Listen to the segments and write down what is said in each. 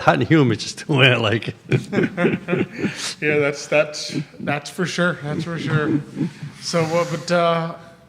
hot and humid, just the way I like it. Yeah, that's for sure. That's for sure. So, but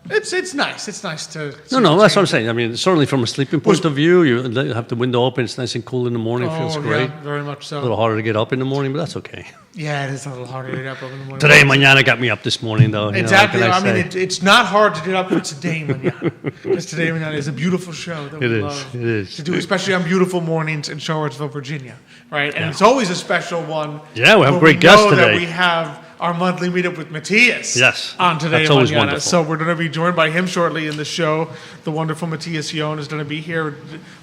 it's nice. It's nice to. No, that's what I'm saying. I mean, certainly from a sleeping point of view, you have the window open. It's nice and cool in the morning. Feels great. Yeah, very much so. A little harder to get up in the morning, but that's okay. Yeah, it is a little harder to get up in the morning. Today, mañana got me up this morning, though. Exactly. I mean, it's not hard to get up for today, mañana. Because today, mañana is a beautiful show that we love to do, especially on beautiful mornings in Charlottesville, Virginia, right? And it's always a special one. Yeah, we have great guests today. That we have our monthly meetup with Matthias. Yes, on today, that's always mañana. wonderful. So we're going to be joined by him shortly in the show. The wonderful Matthias Yon is going to be here.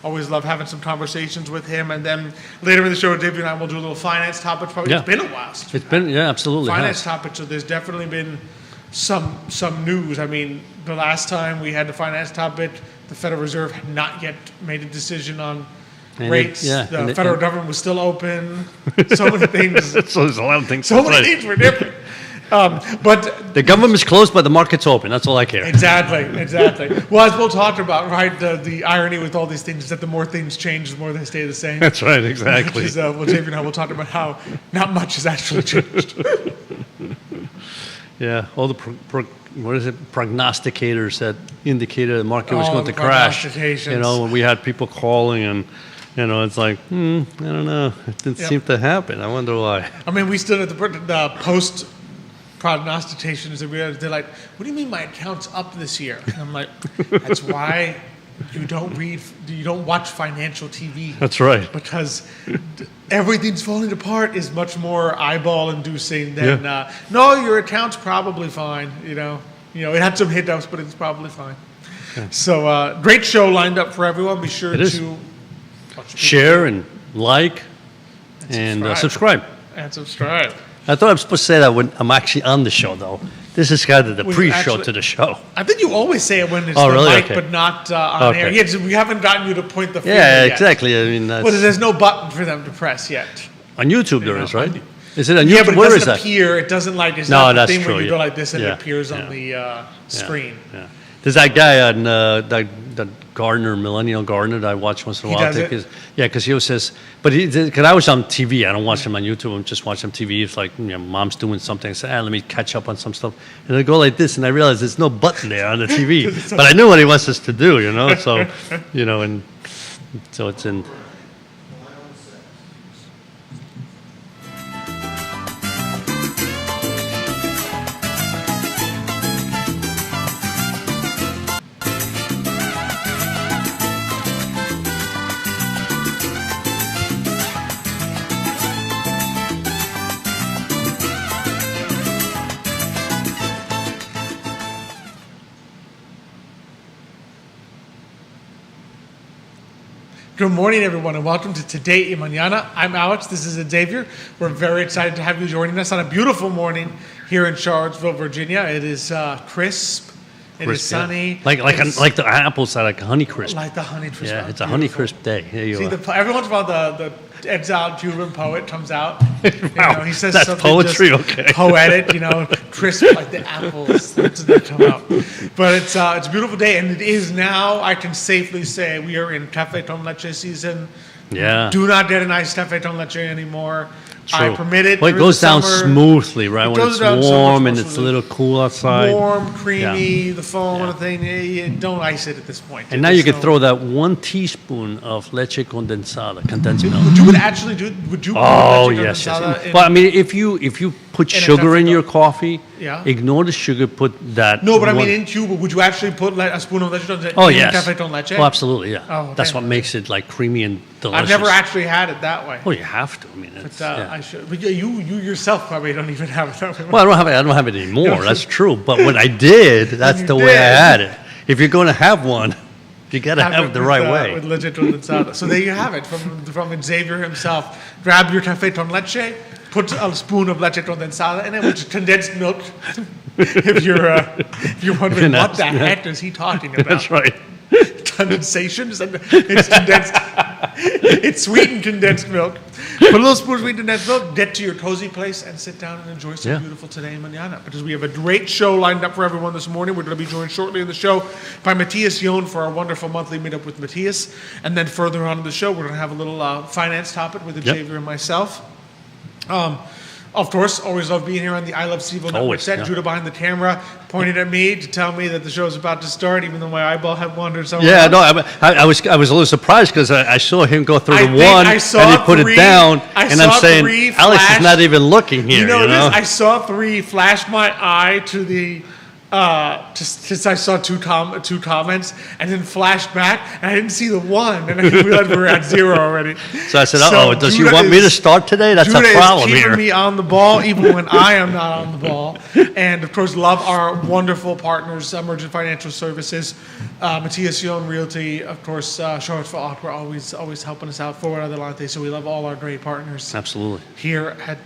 Always love having some conversations with him. And then later in the show, David and I will do a little finance topic. Probably it's been a while since it's been, absolutely. Finance topic. So there's definitely been some news. I mean, the last time we had the finance topic, the Federal Reserve had not yet made a decision on rates. The federal government was still open. So many things. So there's a lot of things. So many things were different. But the government's closed, but the market's open. That's all I care. Exactly. Well, as we'll talk about, right, the irony with all these things is that the more things change, the more they stay the same. That's right, exactly. Xavier and I will talk about how not much has actually changed. Yeah, all the prognosticators that indicated the market was going to crash. When we had people calling and. It's like, I don't know. It didn't seem to happen. I wonder why. I mean, we stood at the post prognostications and they're like, what do you mean my account's up this year? And I'm like, that's why you don't watch financial TV. That's right. Because everything's falling apart is much more eyeball inducing than, no, your account's probably fine. It had some hiccups, but it's probably fine. Okay. So great show lined up for everyone. Be sure to share and like and subscribe. And subscribe. I thought I was supposed to say that when I'm actually on the show, though. This is kind of the pre-show to the show. I think you always say it when it's the mic, but not on air. Yeah, we haven't gotten you to point the finger yet. Exactly. I mean, but there's no button for them to press yet. On YouTube there is, right? Is it on YouTube? Yeah, but it doesn't appear. It doesn't it's not the thing where you go like this and it appears on the screen. Yeah. There's that guy on that Gardner, Millennial Gardner, that I watch once in a while. Because he always says, because I was on TV, I don't watch him on YouTube, I'm just watching TV. It's like, mom's doing something, I say, let me catch up on some stuff. And I go like this, and I realize there's no button there on the TV. But I know what he wants us to do, so, and so it's in. Good morning, everyone, and welcome to Today y Mañana. I'm Alex. This is Xavier. We're very excited to have you joining us on a beautiful morning here in Charlottesville, Virginia. It is crisp. It is sunny. Like the apples are like Honey Crisp. Like the Honey Crisp. Yeah, it's a Honey Crisp day. There you are. Every once in a while, the exiled Cuban poet comes out. Wow, he says that's something poetry, just okay. Poetic, crisp like the apples that come out. But it's a beautiful day, and it is now, I can safely say, we are in Café con Leche season. Yeah. Do not get a nice Café con Leche anymore. True. I permit it. Well, it goes down summer. Smoothly, right? When it's warm and it's a little cool outside. Warm, creamy, the foam and the thing. You don't ice it at this point. And now you can throw that 1 teaspoon of leche condensada, condensed milk. Would you actually do? Would you? Oh yes. Well, I mean, if you put sugar in your coffee, ignore the sugar. Put that. No, but I mean, in Cuba, would you actually put a spoon of leche condensada in café con leche? Oh, absolutely, yeah. Oh, okay. That's what makes it like creamy and delicious. I've never actually had it that way. Oh, you have to. I mean, it's, I should. But you yourself probably don't even have it that way. Well, I don't have it anymore. That's true. But when I did, that's the way I had it. If you're going to have one, you got to have it the right way. With leche condensada. So there you have it from Xavier himself. Grab your café con leche, put a spoon of leche condensada in it, which is condensed milk. If you're wondering what the heck is he talking about? That's right. condensation. It's condensed. It's sweetened condensed milk. Put a little spoon of sweetened condensed milk, get to your cozy place, and sit down and enjoy some beautiful today mañana. Because we have a great show lined up for everyone this morning. We're going to be joined shortly in the show by Matthias Yon for our wonderful monthly meetup with Matthias. And then further on in the show, we're going to have a little finance topic with Xavier and myself. Of course, always love being here on the I Love CVille Network set. Judah behind the camera pointed at me to tell me that the show is about to start, even though my eyeball had wandered somewhere else. No, I was a little surprised because I saw him go through the one and he put it down, and I'm saying, Alex is not even looking here. I saw 3, flashed my eye to the... just I saw two comments and then flashed back and I didn't see the 1 and I realized we were at 0 already. So I said, does he want me to start today? That's Judah a problem is keeping here. me on the ball even when I am not on the ball. And of course, love our wonderful partners, Emergent Financial Services, Matthias Yon Realty, of course, Charlottesville Opera, always helping us out, Forward Adelante. So we love all our great partners. Absolutely. Here at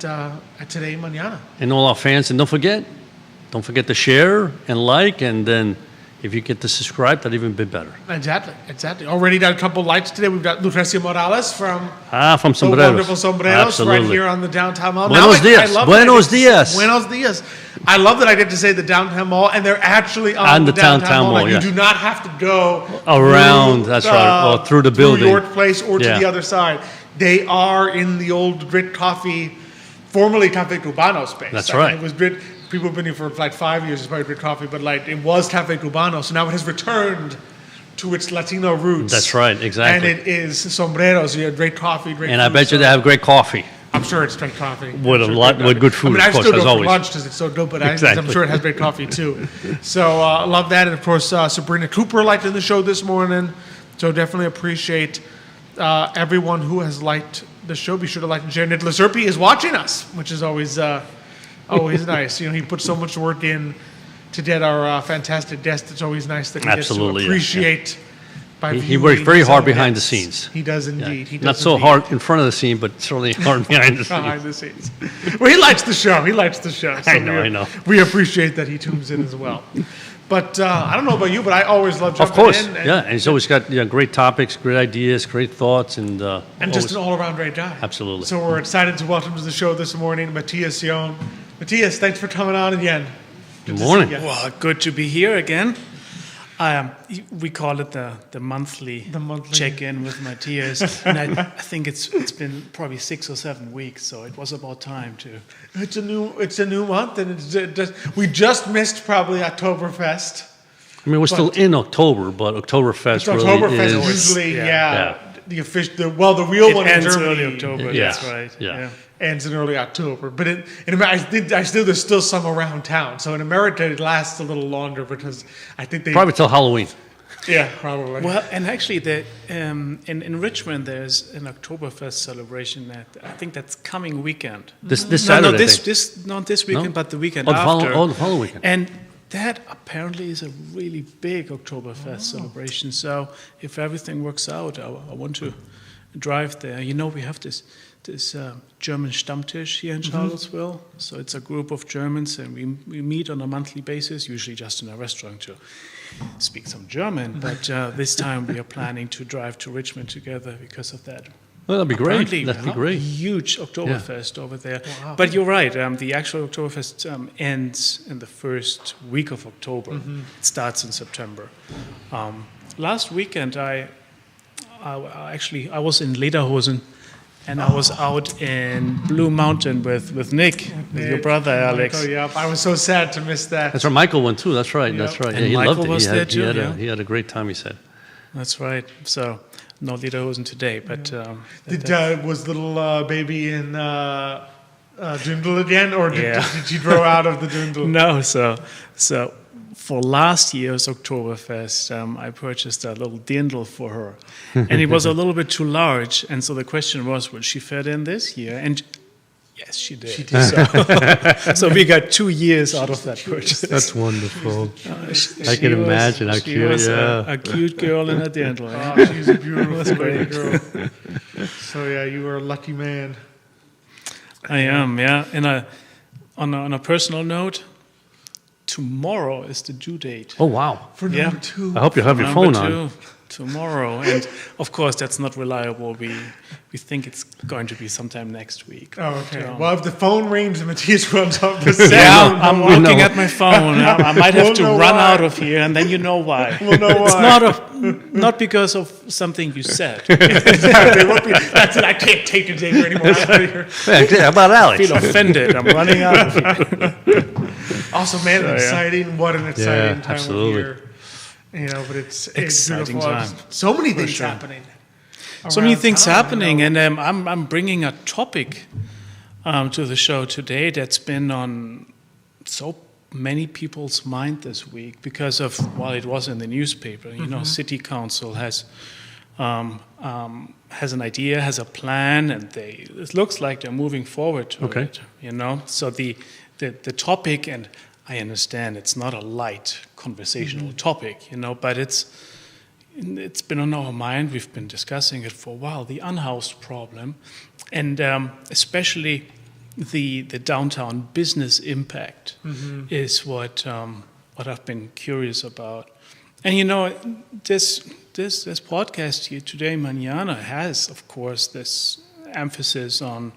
Today Mañana. And all our fans, and don't forget to share and like, and then if you get to subscribe, that'd even be better. Exactly. Already got a couple lights today. We've got Lucrecia Morales from Sombreros. The wonderful Sombreros. Absolutely. Right here on the downtown mall. Buenos dias. Buenos dias. I love that I get to say the downtown mall, and they're actually on the downtown mall. Like, you do not have to go around, that's right, or through the building. Through York Place or to the other side. They are in the old Grit Coffee, formerly Cafe Cubano space. That's right. It was Grit. People have been here for like 5 years. It's probably Grit Coffee, but like it was Cafe Cubano, so now it has returned to its Latino roots. That's right, exactly. And it is Sombreros. You have great coffee, great. And food, I bet you they have great coffee. I'm sure it's great coffee. With good food, I of course, still as go always. for lunch because it's so good, but Exactly. I'm sure it has great coffee too. So love that, and of course Sabrina Cooper liked in the show this morning. So definitely appreciate everyone who has liked the show. Be sure to like and share. Nicholas Erpe is watching us, which is always nice. You know, he put so much work in to get our fantastic guest. It's always nice that he gets to appreciate. By he works very hard behind the scenes. He does indeed. He does Not so hard in front of the scene, but certainly hard behind the scenes. Behind the scenes. Well, he likes the show. So I know. We appreciate that he tunes in as well. But I don't know about you, but I always love jumping Of course, in. and he's always got great topics, great ideas, great thoughts, and just an all-around great guy. Absolutely. So we're excited to welcome to the show this morning Matthias Yon. Matthias, thanks for coming on again. Good morning. Well, good to be here again. We call it the monthly check-in with Matthias, and I think it's been probably 6 or 7 weeks, so it was about time to. It's a new month, and we just missed probably Oktoberfest. I mean, we're still in October, but Oktoberfest really is. Usually, the official, the real one ends in Germany. early October. Yeah. That's right. Yeah. Ends in early October, but there's still some around town. So in America, it lasts a little longer because I think they probably till Halloween. Yeah, probably. Well, and actually, in Richmond, there's an Oktoberfest celebration I think that's coming weekend. This Saturday. Not this weekend, but the weekend the after. The following weekend. And that apparently is a really big Oktoberfest celebration. So if everything works out, I want to drive there. You know, we have this German Stammtisch here in Charlottesville. So it's a group of Germans, and we meet on a monthly basis, usually just in a restaurant to speak some German. But this time we are planning to drive to Richmond together because of that. Well, that'd be great. Apparently, That'd be great. Huge Oktoberfest over there. Wow. But you're right. The actual Oktoberfest ends in the first week of October. It starts in September. Last weekend, I was in Lederhosen, and I was out in Blue Mountain with Nick, with your brother Alex. Michael, yeah, I was so sad to miss that. That's right. Michael went too. That's right. Yep. That's right. And he Michael loved it. was there too, He had a great time. He said. That's right. So no Lederhosen today, but Was little baby in Dundle again, or did she grow out of the Dundle? No. So for last year's Oktoberfest, I purchased a little Dirndl for her, and it was a little bit too large. And so the question was, will she fit in this year? And yes, she did. She did. So we got 2 years out of that purchase. That's wonderful. I can imagine how she cute. was Yeah. a cute girl in a Dirndl. Oh, she's a beautiful baby girl. So yeah, you were a lucky man. I am, yeah. And on a personal note, tomorrow is the due date. Oh wow. For number 2. I hope you have your phone on. tomorrow. And of course, that's not reliable. We think it's going to be sometime next week. Oh, okay. But, Well, if the phone rings and Matthias runs off the yeah, sound, I'm looking at my phone. I might have to run out of here, and then you know why. We'll know why. It's not because of something you said. Exactly. That's it. I can't take it anymore. I'm out of here. Yeah, how about I Alex? feel offended. I'm running out of here. Also, man, So, yeah. exciting. What an exciting time absolutely. of year. You know, but it's Exciting beautiful. time. So many things sure. happening. So many around things town, happening, you know. and I'm bringing a topic to the show today that's been on so many people's mind this week because of, well, it was in the newspaper. You know, City Council has an idea, has a plan, and it looks like they're moving forward to Okay. it. You know, so the topic, and I understand it's not a light conversational topic, you know, but it's been on our mind. We've been discussing it for a while. The unhoused problem, and especially the downtown business impact is what I've been curious about. And you know, this podcast here today, Mañana, has of course this emphasis on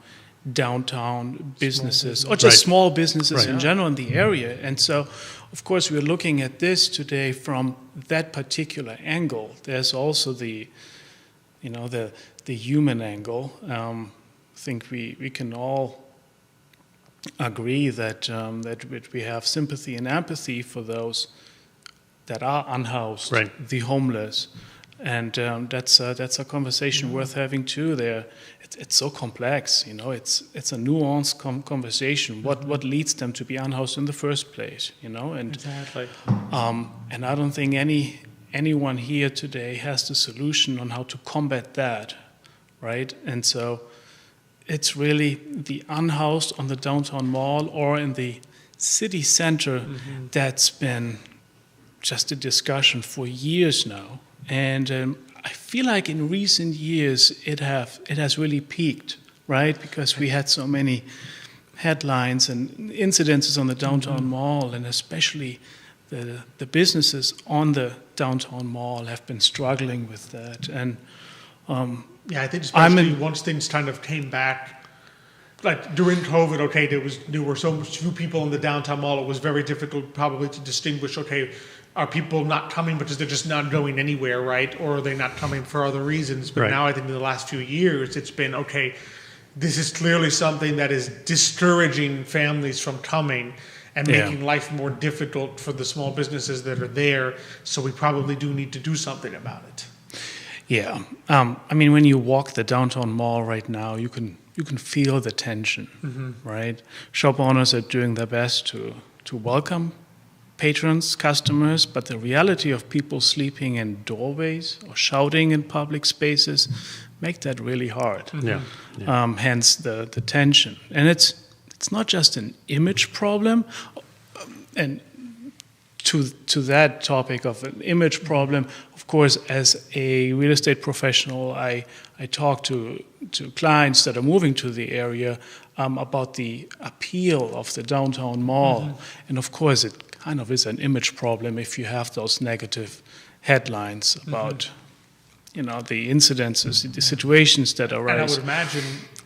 downtown businesses, or just small businesses in general in the area. And so, of course, we're looking at this today from that particular angle. There's also the human angle. I think we can all agree that we have sympathy and empathy for those that are unhoused, the homeless. And that's a conversation worth having too. It's so complex, you know. It's a nuanced conversation. What leads them to be unhoused in the first place, you know? And Exactly. and I don't think anyone here today has the solution on how to combat that, right? And so it's really the unhoused on the downtown mall or in the city center that's been just a discussion for years now. And I feel like in recent years it has really peaked, right? Because we had so many headlines and incidences on the downtown mall, and especially the businesses on the downtown mall have been struggling with that. And yeah, I think especially once things kind of came back, like during COVID, okay, there were so few people in the downtown mall, it was very difficult probably to distinguish, okay, are people not coming because they're just not going anywhere, right? Or are they not coming for other reasons? But now I think in the last few years, it's been, okay, this is clearly something that is discouraging families from coming and making life more difficult for the small businesses that are there. So we probably do need to do something about it. Yeah. I mean, when you walk the downtown mall right now, you can feel the tension, right? Shop owners are doing their best to welcome patrons, customers, but the reality of people sleeping in doorways or shouting in public spaces make that really hard. Hence the tension. And it's not just an image problem. And to that topic of an image problem, of course, as a real estate professional, I talk to clients that are moving to the area about the appeal of the downtown mall. And of course, it kind of is an image problem if you have those negative headlines about, you know, the incidences, the situations that arise. And I would imagine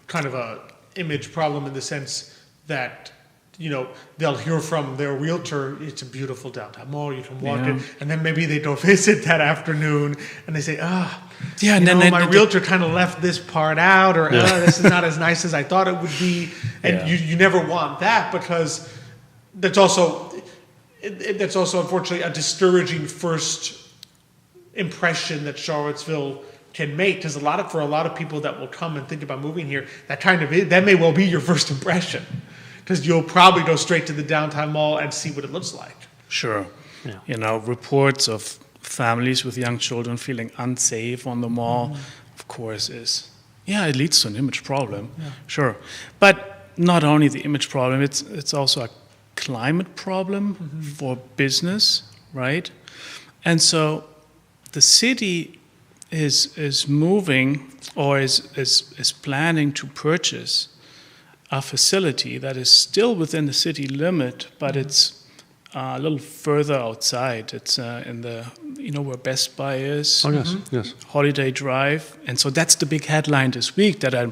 kind of a image problem in the sense that, you know, they'll hear from their realtor, it's a beautiful downtown mall, you can walk in, and then maybe they go visit that afternoon and they say, and then my realtor kind of left this part out, or this is not as nice as I thought it would be. And you never want that, because that's also unfortunately a discouraging first impression that Charlottesville can make, because for a lot of people that will come and think about moving here, that may well be your first impression, because you'll probably go straight to the downtown mall and see what it looks like. Sure. Yeah. You know, reports of families with young children feeling unsafe on the mall, of course, it leads to an image problem. Yeah. Sure. But not only the image problem, it's also a climate problem for business, right? And so the city is moving, or is planning to purchase a facility that is still within the city limit, but it's a little further outside. It's in the where Best Buy is. Oh, yes, yes. Holiday Drive, and so that's the big headline this week that I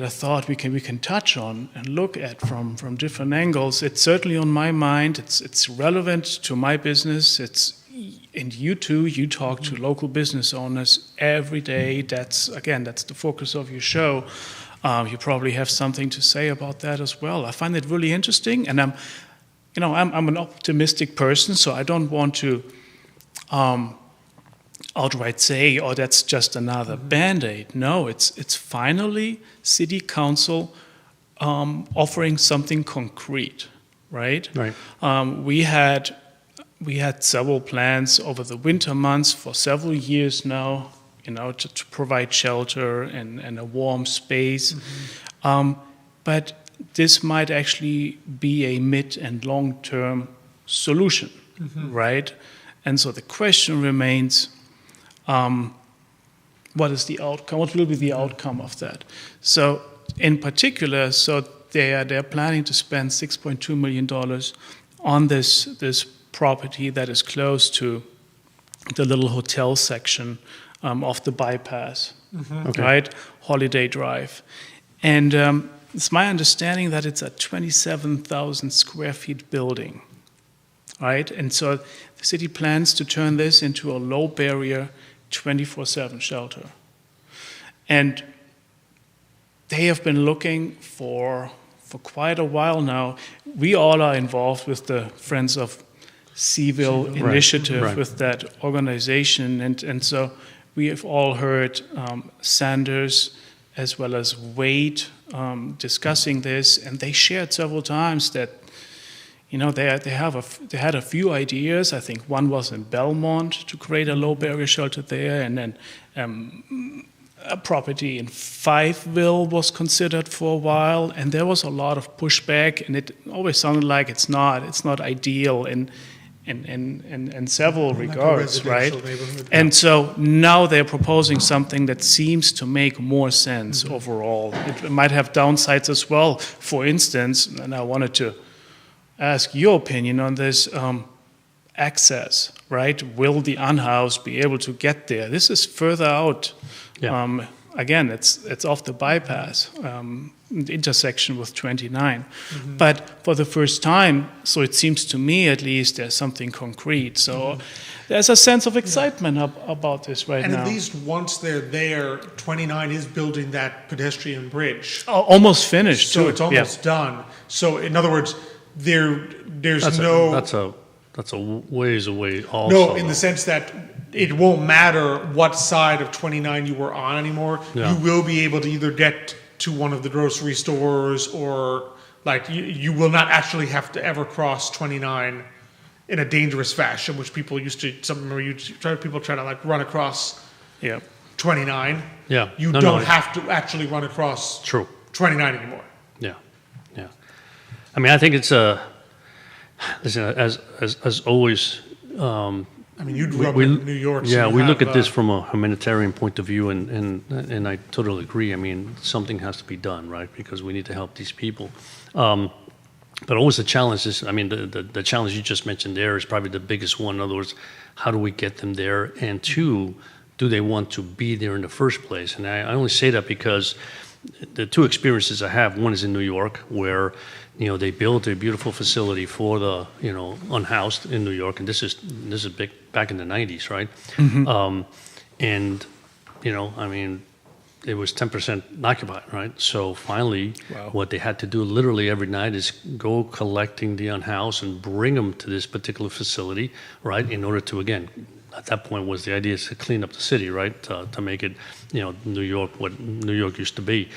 thought we can touch on and look at from different angles. It's certainly on my mind. It's relevant to my business. And you too. You talk to local business owners every day. That's the focus of your show. You probably have something to say about that as well. I find it really interesting, and I'm an optimistic person, so I don't want to outright say, "Oh, that's just another Band-Aid." No, it's finally City Council offering something concrete, right? Right. We had several plans over the winter months for several years now, to provide shelter and a warm space. But this might actually be a mid and long-term solution, right? And so the question remains, what is the outcome? What will be the outcome of that? So in particular, they're planning to spend $6.2 million on this property that is close to the little hotel section of the bypass, right? Holiday Drive. And it's my understanding that it's a 27,000 square feet building, right? And so the city plans to turn this into a low barrier 24/7 shelter. And they have been looking for quite a while now. We all are involved with the Friends of CVille initiative, right. with that organization. And so we have all heard Sanders as well as Wade discussing this, and they shared several times that they had a few ideas. I think one was in Belmont to create a low barrier shelter there, and then a property in CVille was considered for a while, and there was a lot of pushback, and it always sounded like it's not ideal in several regards, right? And so now they're proposing something that seems to make more sense overall. It might have downsides as well. For instance, and I wanted to ask your opinion on this, access, right? Will the unhoused be able to get there? This is further out. Yeah. Again, it's off the bypass, the intersection with 29. But for the first time, so it seems to me at least, there's something concrete. So there's a sense of excitement about this right now. And at least once they're there, 29 is building that pedestrian bridge. Almost finished, So too. it's almost done. So in other words, there's That's a ways away also. No, in the sense that it won't matter what side of 29 you were on anymore. Yeah. You will be able to either get to one of the grocery stores, or like you will not actually have to ever cross 29 in a dangerous fashion, which people used to. People try to like run across 29. Yeah. You don't have to actually run across 29 anymore. Yeah. I mean, I think it's listen, as always. I mean, you grew up in New York. Yeah, we look at this from a humanitarian point of view, and I totally agree. I mean, something has to be done, right? Because we need to help these people. But always the challenge is, I mean, the challenge you just mentioned there is probably the biggest one. In other words, how do we get them there? And two, do they want to be there in the first place? And I only say that because the two experiences I have, one is in New York, where they built a beautiful facility for the unhoused in New York, and this is big back in the 90s, right? And I mean, it was 10% occupied, right? So finally, what they had to do literally every night is go collecting the unhoused and bring them to this particular facility, right? In order to, again, at that point was the idea is to clean up the city, right? To make it, New York what New York used to be.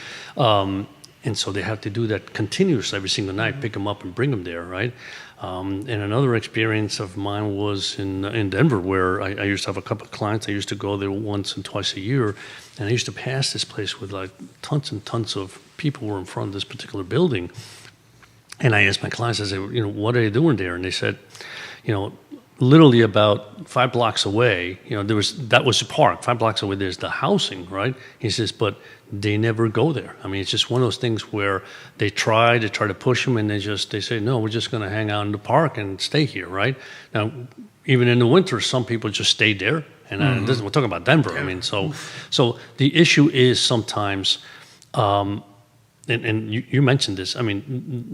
And so they have to do that continuously every single night, pick them up and bring them there, right? And another experience of mine was in Denver, where I used to have a couple of clients. I used to go there once and twice a year, and I used to pass this place with like tons and tons of people were in front of this particular building. And I asked my clients, I said, what are you doing there? And they said, literally about 5 blocks away, that was the park. 5 blocks away, there's the housing, right? He says, but they never go there. I mean, it's just one of those things where they try to push them, and they say, no, we're just going to hang out in the park and stay here, right? Now, even in the winter, some people just stay there. And we're talking about Denver. I mean, so the issue is sometimes, and you mentioned this. I mean,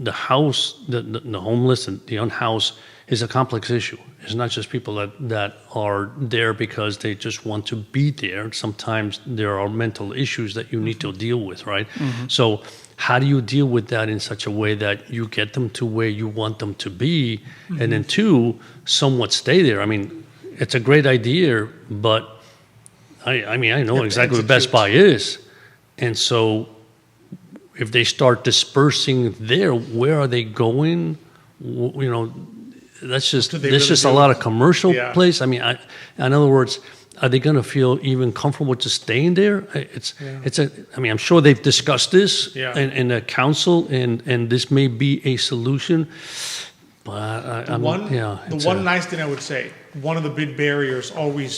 the house, the homeless and the unhoused is a complex issue. It's not just people that are there because they just want to be there. Sometimes there are mental issues that you need to deal with, right? So how do you deal with that in such a way that you get them to where you want them to be, and then two, somewhat stay there? I mean, it's a great idea, but I mean, I know exactly what Best Buy is. And so if they start dispersing there, where are they going? You know, there's just a lot of commercial place. I mean, in other words, are they going to feel even comfortable just staying there? I mean, I'm sure they've discussed this in the council, and this may be a solution. But the one nice thing I would say, one of the big barriers always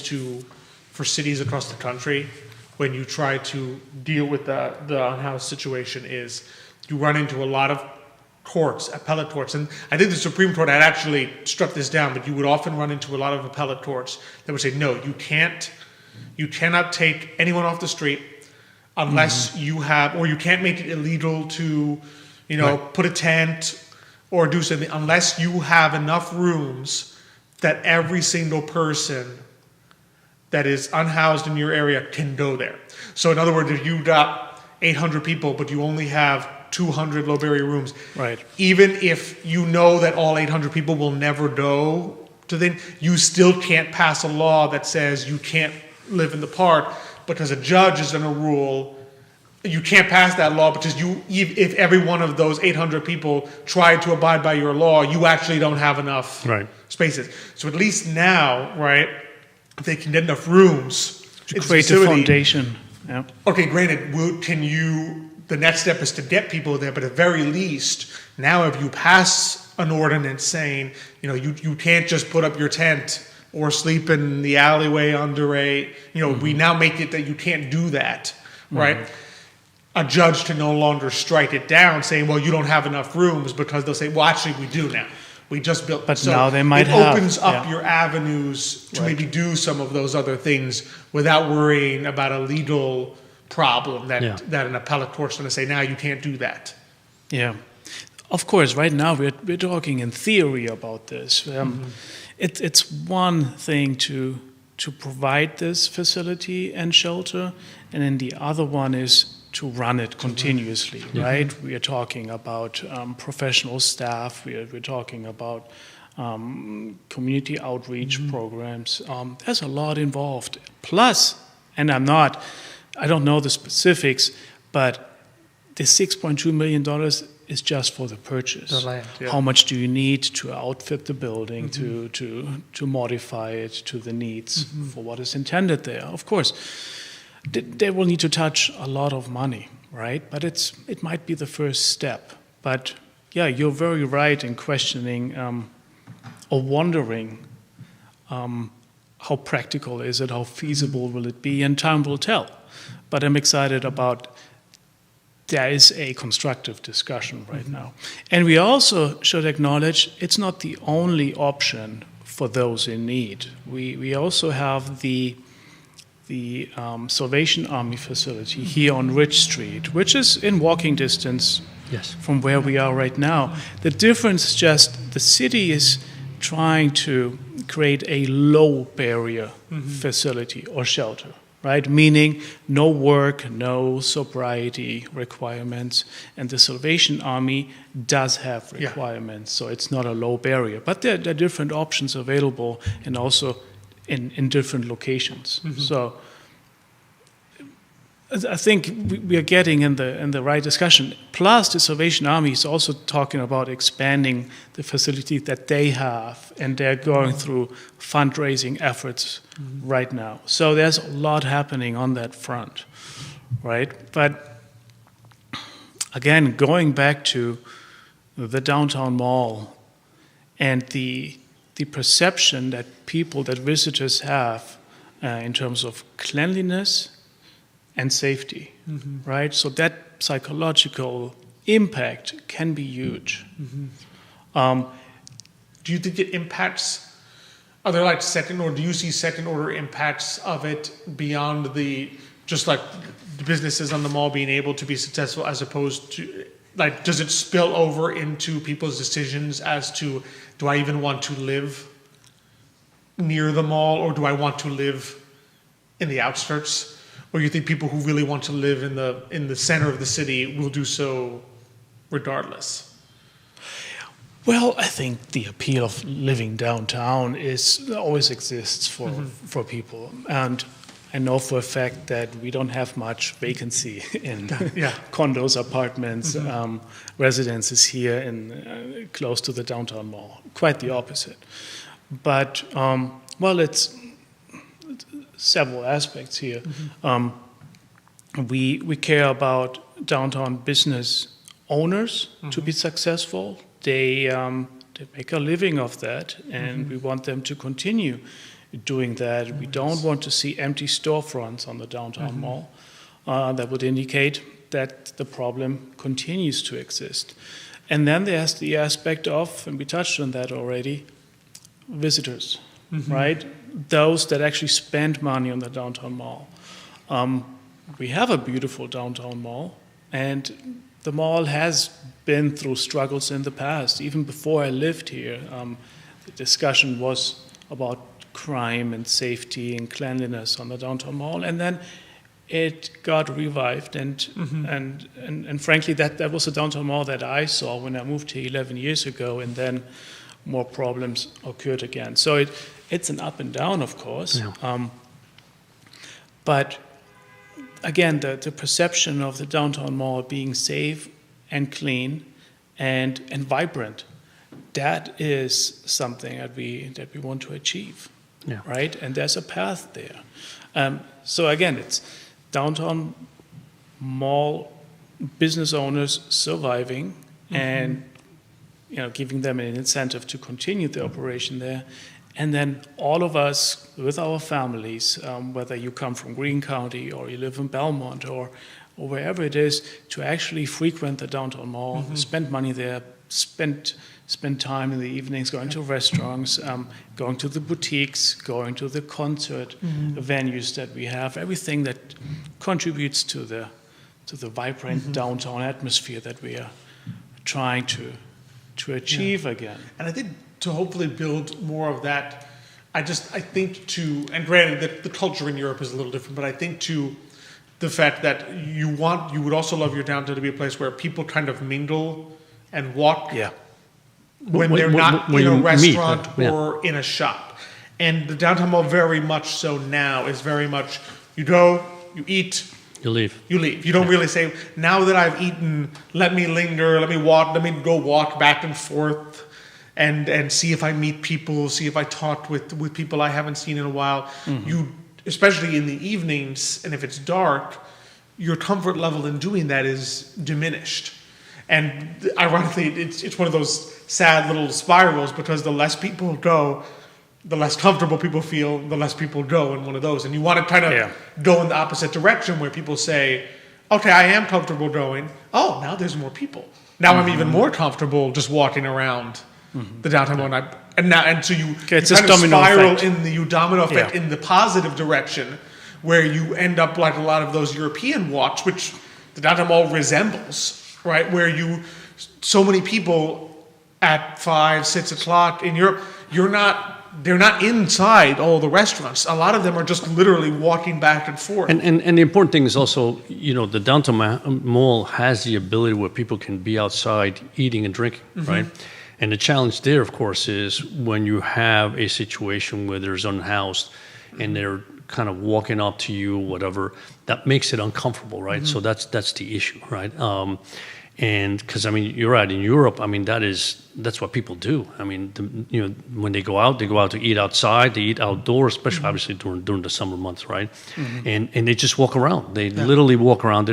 for cities across the country when you try to deal with the unhoused situation is you run into a lot of courts, appellate courts. And I think the Supreme Court had actually struck this down, but you would often run into a lot of appellate courts that would say, no, you cannot take anyone off the street unless you have, or you can't make it illegal to, put a tent or do something unless you have enough rooms that every single person that is unhoused in your area can go there. So in other words, if you got 800 people, but you only have 200 low barrier rooms, right? Even if you know that all 800 people will never go to them, you still can't pass a law that says you can't live in the park because a judge is going to rule you can't pass that law because if every one of those 800 people tried to abide by your law, you actually don't have enough spaces. So at least now, right, if they can get enough rooms to create a foundation. Yeah. Okay, granted, the next step is to get people there, but at the very least, now if you pass an ordinance saying, you can't just put up your tent or sleep in the alleyway under we now make it that you can't do that, right? A judge can no longer strike it down saying, well, you don't have enough rooms, because they'll say, well, actually, we do now. We just built. But so now they might have. It opens up your avenues to maybe do some of those other things without worrying about a legal problem that an appellate court's going to say, now you can't do that. Yeah. Of course, right now we're talking in theory about this. It's one thing to provide this facility and shelter, and then the other one is to run it continuously, right? We are talking about professional staff. We're talking about community outreach programs. There's a lot involved. Plus, and I don't know the specifics, but the $6.2 million is just for the purchase. The land, How much do you need to outfit the building, to modify it to the needs for what is intended there? Of course, they will need to touch a lot of money, right? But it might be the first step. But yeah, you're very right in questioning or wondering how practical is it, how feasible will it be, and time will tell. But I'm excited about there is a constructive discussion right now. And we also should acknowledge it's not the only option for those in need. We also have the Salvation Army facility here on Ridge Street, which is in walking distance from where we are right now. The difference is just the city is trying to create a low barrier facility or shelter, right? Meaning no work, no sobriety requirements. And the Salvation Army does have requirements, so it's not a low barrier. But there are different options available, and also in different locations. So I think we are getting in the right discussion. Plus, the Salvation Army is also talking about expanding the facility that they have, and they're going through fundraising efforts right now. So there's a lot happening on that front, right? But again, going back to the downtown mall and the perception that visitors have in terms of cleanliness and safety, right? So that psychological impact can be huge. Do you think it impacts Are there like second order? Do you see second order impacts of it beyond just like the businesses on the mall being able to be successful, as opposed to like, does it spill over into people's decisions as to, do I even want to live near the mall, or do I want to live in the outskirts? Or you think people who really want to live in the center of the city will do so regardless? Well, I think the appeal of living downtown always exists for people, and I know for a fact that we don't have much vacancy in condos, apartments, residences here in close to the downtown mall. Quite the opposite. But well, it's several aspects here. We care about downtown business owners to be successful. They make a living of that, and we want them to continue doing that. We don't want to see empty storefronts on the downtown mall. That would indicate that the problem continues to exist. And then there's the aspect of, and we touched on that already, visitors, right? Those that actually spend money on the downtown mall. We have a beautiful downtown mall, and the mall has been through struggles in the past. Even before I lived here, the discussion was about crime and safety and cleanliness on the downtown mall, and then it got revived. And frankly, that was a downtown mall that I saw when I moved here 11 years ago, and then more problems occurred again. So it's an up and down, of course. Yeah. But again, the perception of the downtown mall being safe and clean and vibrant, that is something that we want to achieve, right? And there's a path there. So again, it's downtown mall business owners surviving and giving them an incentive to continue the operation there. And then all of us with our families, whether you come from Greene County or you live in Belmont or wherever it is, to actually frequent the downtown mall, spend money there, spend time in the evenings going to restaurants, going to the boutiques, going to the concert venues that we have, everything that contributes to the vibrant downtown atmosphere that we are trying to achieve again. And I think to hopefully build more of that, I think and granted the culture in Europe is a little different, but I think to the fact that you would also love your downtown to be a place where people kind of mingle and walk when they're not in a restaurant or in a shop. And the downtown mall very much so now is very much, you go, you eat, you leave. You don't really say, now that I've eaten, let me linger, let me go walk back and forth and see if I meet people, see if I talk with people I haven't seen in a while. You, especially in the evenings, and if it's dark, your comfort level in doing that is diminished. And ironically, it's one of those sad little spirals, because the less people go, the less comfortable people feel, the less people go in one of those. And you want to kind of go in the opposite direction, where people say, okay, I am comfortable going. Oh, now there's more people. Now I'm even more comfortable just walking around the downtown mall. And so you kind of spiral you domino effect in the positive direction, where you end up like a lot of those European walks, which the downtown mall resembles, right? Where so many people at 5, 6 o'clock in Europe, they're not inside all the restaurants. A lot of them are just literally walking back and forth. And the important thing is also, the downtown mall has the ability where people can be outside eating and drinking, right? And the challenge there, of course, is when you have a situation where there's unhoused and they're kind of walking up to you, whatever, that makes it uncomfortable, right? So that's the issue, right? And because you're right, in Europe, that's what people do. When they go out to eat outside, they eat outdoors, especially obviously during the summer months, right? And they just walk around. They literally walk around.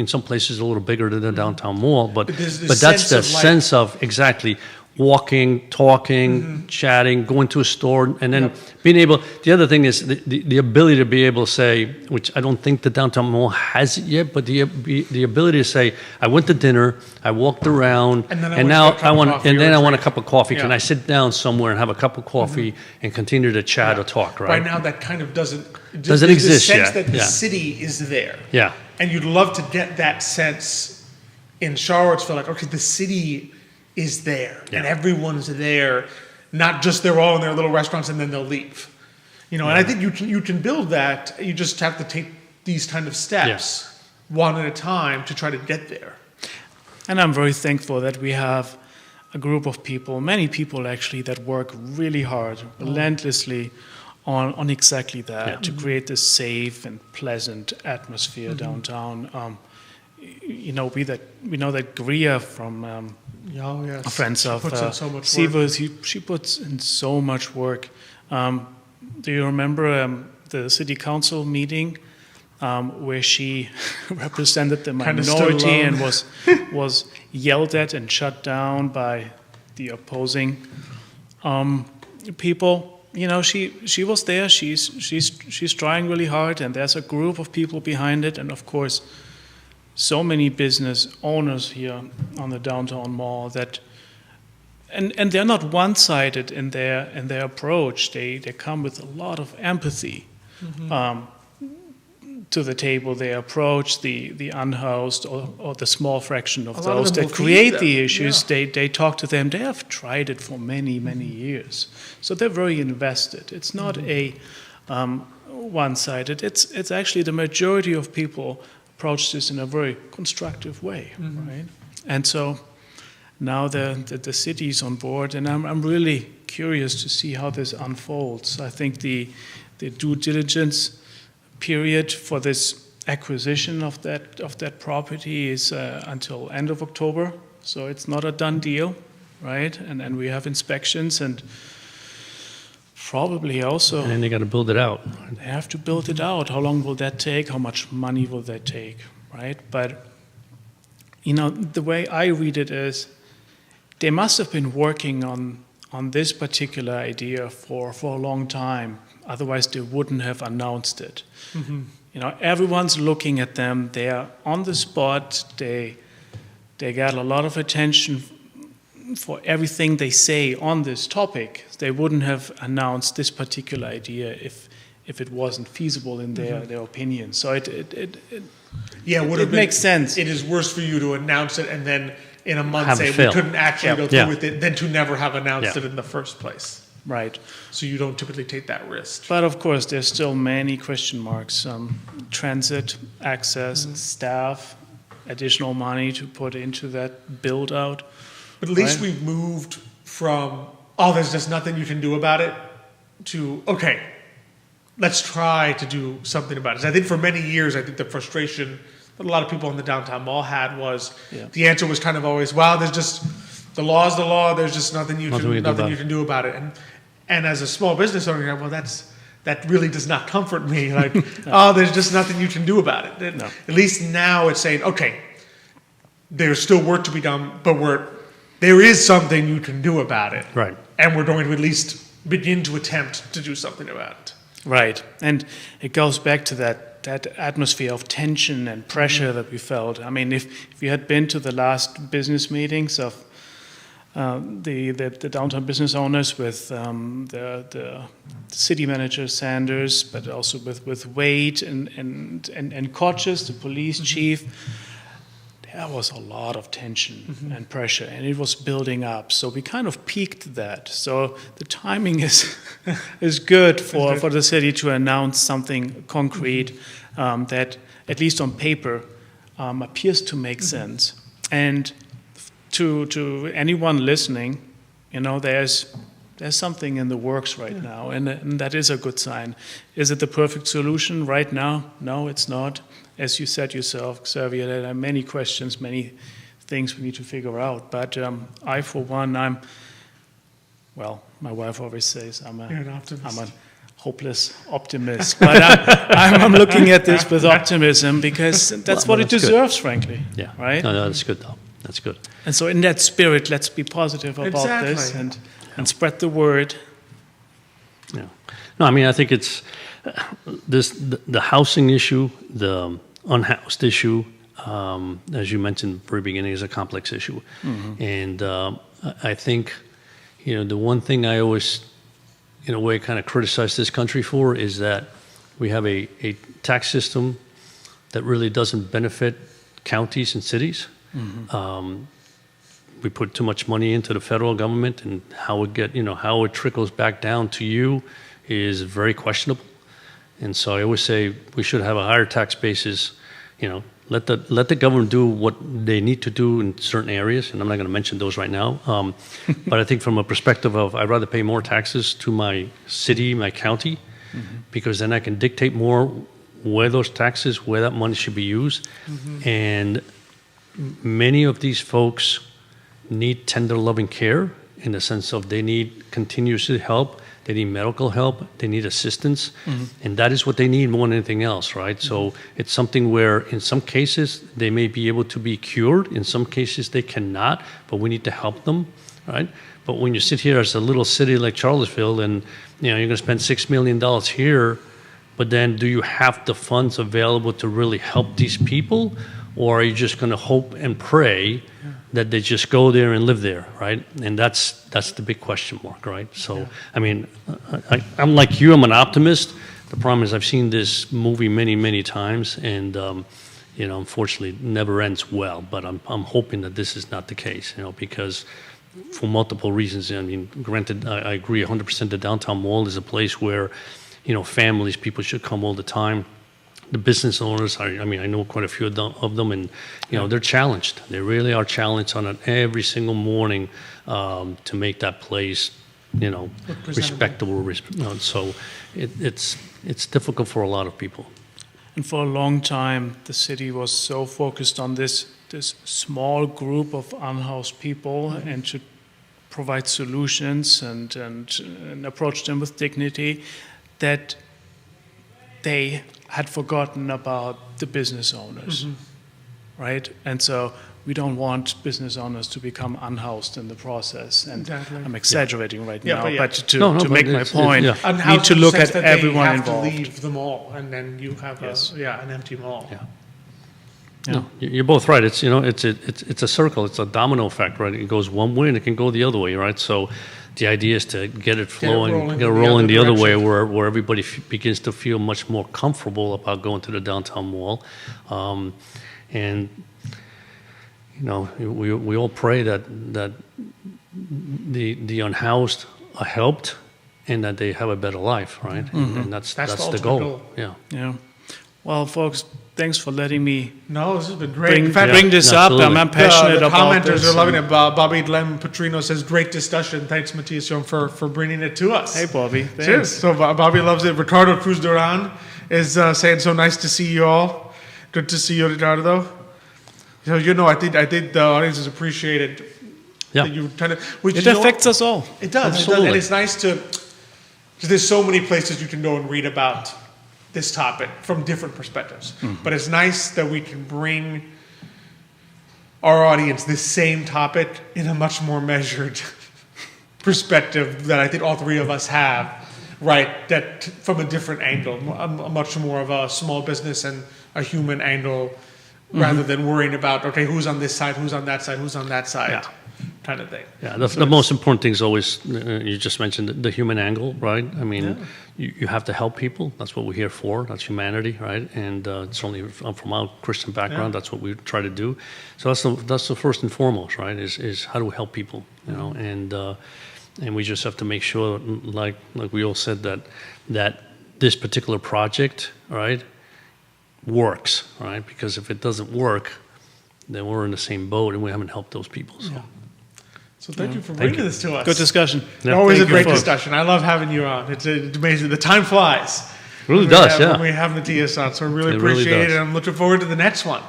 Some places are a little bigger than the downtown mall, but that's the sense of exactly walking, talking, chatting, going to a store, and then being able. The other thing is the ability to be able to say, which I don't think the downtown mall has it yet, but the ability to say, I went to dinner, I walked around, and now I want, and then I want a cup of coffee. Can I sit down somewhere and have a cup of coffee and continue to chat or talk? Right. Right now, that kind of doesn't exist the sense yet. that the city is there. Yeah. And you'd love to get that sense in Charlottesville, like, okay, the city is there, and everyone's there, not just they're all in their little restaurants and then they'll leave. And I think you can build that. You just have to take these kind of steps one at a time to try to get there. And I'm very thankful that we have a group of people, many people actually, that work really hard, relentlessly on exactly that, to create this safe and pleasant atmosphere downtown. We know that Gria from friends of CVille, she puts in so much work. Do you remember the city council meeting where she represented the minority and was yelled at and shut down by the opposing people? She was there. She's trying really hard, and there's a group of people behind it, and of course, so many business owners here on the downtown mall that, and they're not one-sided in their approach. They come with a lot of empathy to the table. They approach the unhoused or the small fraction of those that create the issues. They talk to them. They have tried it for many years, so they're very invested. It's not a one-sided. It's actually the majority of people approach this in a very constructive way, right? And so now the city's on board, and I'm really curious to see how this unfolds. I think the due diligence period for this acquisition of that property is until end of October, so it's not a done deal, right? And we have inspections and probably also. And then they got to build it out. They have to build it out. How long will that take? How much money will that take, right? But the way I read it is, they must have been working on this particular idea for a long time. Otherwise, they wouldn't have announced it. Everyone's looking at them. They are on the spot. They got a lot of attention for everything they say on this topic. They wouldn't have announced this particular idea if it wasn't feasible in their opinion. So it makes sense. It is worse for you to announce it and then in a month say we couldn't actually go through with it than to never have announced it in the first place. Right. So you don't typically take that risk. But of course, there's still many question marks. Transit, access, staff, additional money to put into that build out. But at least we've moved from, there's just nothing you can do about it, to, okay, let's try to do something about it. I think for many years, the frustration that a lot of people in the downtown mall had was, the answer was kind of always, there's just, the law is the law, there's just nothing you can do about it. And as a small business owner, you're like, that really does not comfort me. Like, there's just nothing you can do about it. No. At least now it's saying, okay, there's still work to be done, but there is something you can do about it. Right. And we're going to at least begin to attempt to do something about it. Right. And it goes back to that atmosphere of tension and pressure that we felt. I mean, if you had been to the last business meetings of the downtown business owners with the city manager Sanders, but also with Wade and Koches, the police chief, there was a lot of tension and pressure, and it was building up. So we kind of peaked that. So the timing is good for the city to announce something concrete that, at least on paper, appears to make sense. And to anyone listening, there's something in the works right now, and that is a good sign. Is it the perfect solution right now? No, it's not. As you said yourself, Xavier, there are many questions, many things we need to figure out. But I, for one, my wife always says I'm a hopeless optimist. But I'm looking at this with optimism because that's what it deserves, frankly. Yeah. Right? No, that's good though. That's good. And so in that spirit, let's be positive about this and spread the word. Yeah. No, I mean, I think it's the housing issue, the unhoused issue, as you mentioned at the very beginning, is a complex issue. And I think, the one thing I always, in a way, kind of criticize this country for is that we have a tax system that really doesn't benefit counties and cities. We put too much money into the federal government, and how it trickles back down to you is very questionable. And so I always say we should have a higher tax basis. Let the government do what they need to do in certain areas, and I'm not going to mention those right now. But I think from a perspective of I'd rather pay more taxes to my city, my county, because then I can dictate more where those taxes, where that money should be used. And many of these folks need tender loving care in the sense of they need continuous help, they need medical help, they need assistance, and that is what they need more than anything else, right? So it's something where in some cases they may be able to be cured, in some cases they cannot, but we need to help them, right? But when you sit here as a little city like Charlottesville and you're going to spend $6 million here, but then do you have the funds available to really help these people? Or are you just going to hope and pray that they just go there and live there, right? And that's the big question mark, right? So, I mean, I'm like you, I'm an optimist. The problem is I've seen this movie many, many times, and unfortunately, it never ends well. But I'm hoping that this is not the case, because for multiple reasons. I mean, granted, I agree 100%. The downtown mall is a place where, families, people should come all the time. The business owners, I know quite a few of them, and they're challenged. They really are challenged on it every single morning to make that place, respectable. So it's difficult for a lot of people. And for a long time, the city was so focused on this small group of unhoused people and to provide solutions and approach them with dignity that they had forgotten about the business owners, right? And so we don't want business owners to become unhoused in the process. And I'm exaggerating right now, but to make my point, need to look at everyone involved. You have to leave the mall, and then you have an empty mall. No, you're both right. It's it's a circle. It's a domino effect, right? It goes one way and it can go the other way, right? So the idea is to get it flowing, get it rolling the other way, where everybody begins to feel much more comfortable about going to the downtown mall, and we all pray that the unhoused are helped and that they have a better life, right? And that's the goal. Yeah. Well, folks, thanks for letting me. No, this has been great. Bring this up. I'm passionate about this. The commenters are loving it. Bobby Lem Petrino says, great discussion. Thanks, Matthias, for bringing it to us. Hey, Bobby. Thanks. Cheers. So Bobby loves it. Ricardo Cruz Duran is saying, so nice to see you all. Good to see you, Ricardo. So, I think the audience has appreciated that you kind of... It affects us all. It does. Absolutely. And it's nice because there's so many places you can go and read about this topic from different perspectives. But it's nice that we can bring our audience this same topic in a much more measured perspective that I think all three of us have, right? That from a different angle, a much more of a small business and a human angle, rather than worrying about, okay, who's on this side, who's on that side, who's on that side, kind of thing. Yeah, the most important thing is always, you just mentioned the human angle, right? I mean, you have to help people. That's what we're here for. That's humanity, right? And certainly from our Christian background, that's what we try to do. So that's the first and foremost, right? Is how do we help people, And we just have to make sure, like we all said, that this particular project, right, works, right? Because if it doesn't work, then we're in the same boat and we haven't helped those people. So thank you for bringing this to us. Good discussion. Yeah, always a great discussion. I love having you on. It's amazing. The time flies. It really does, when we have Matthias on. So I really appreciate it. And I'm looking forward to the next one.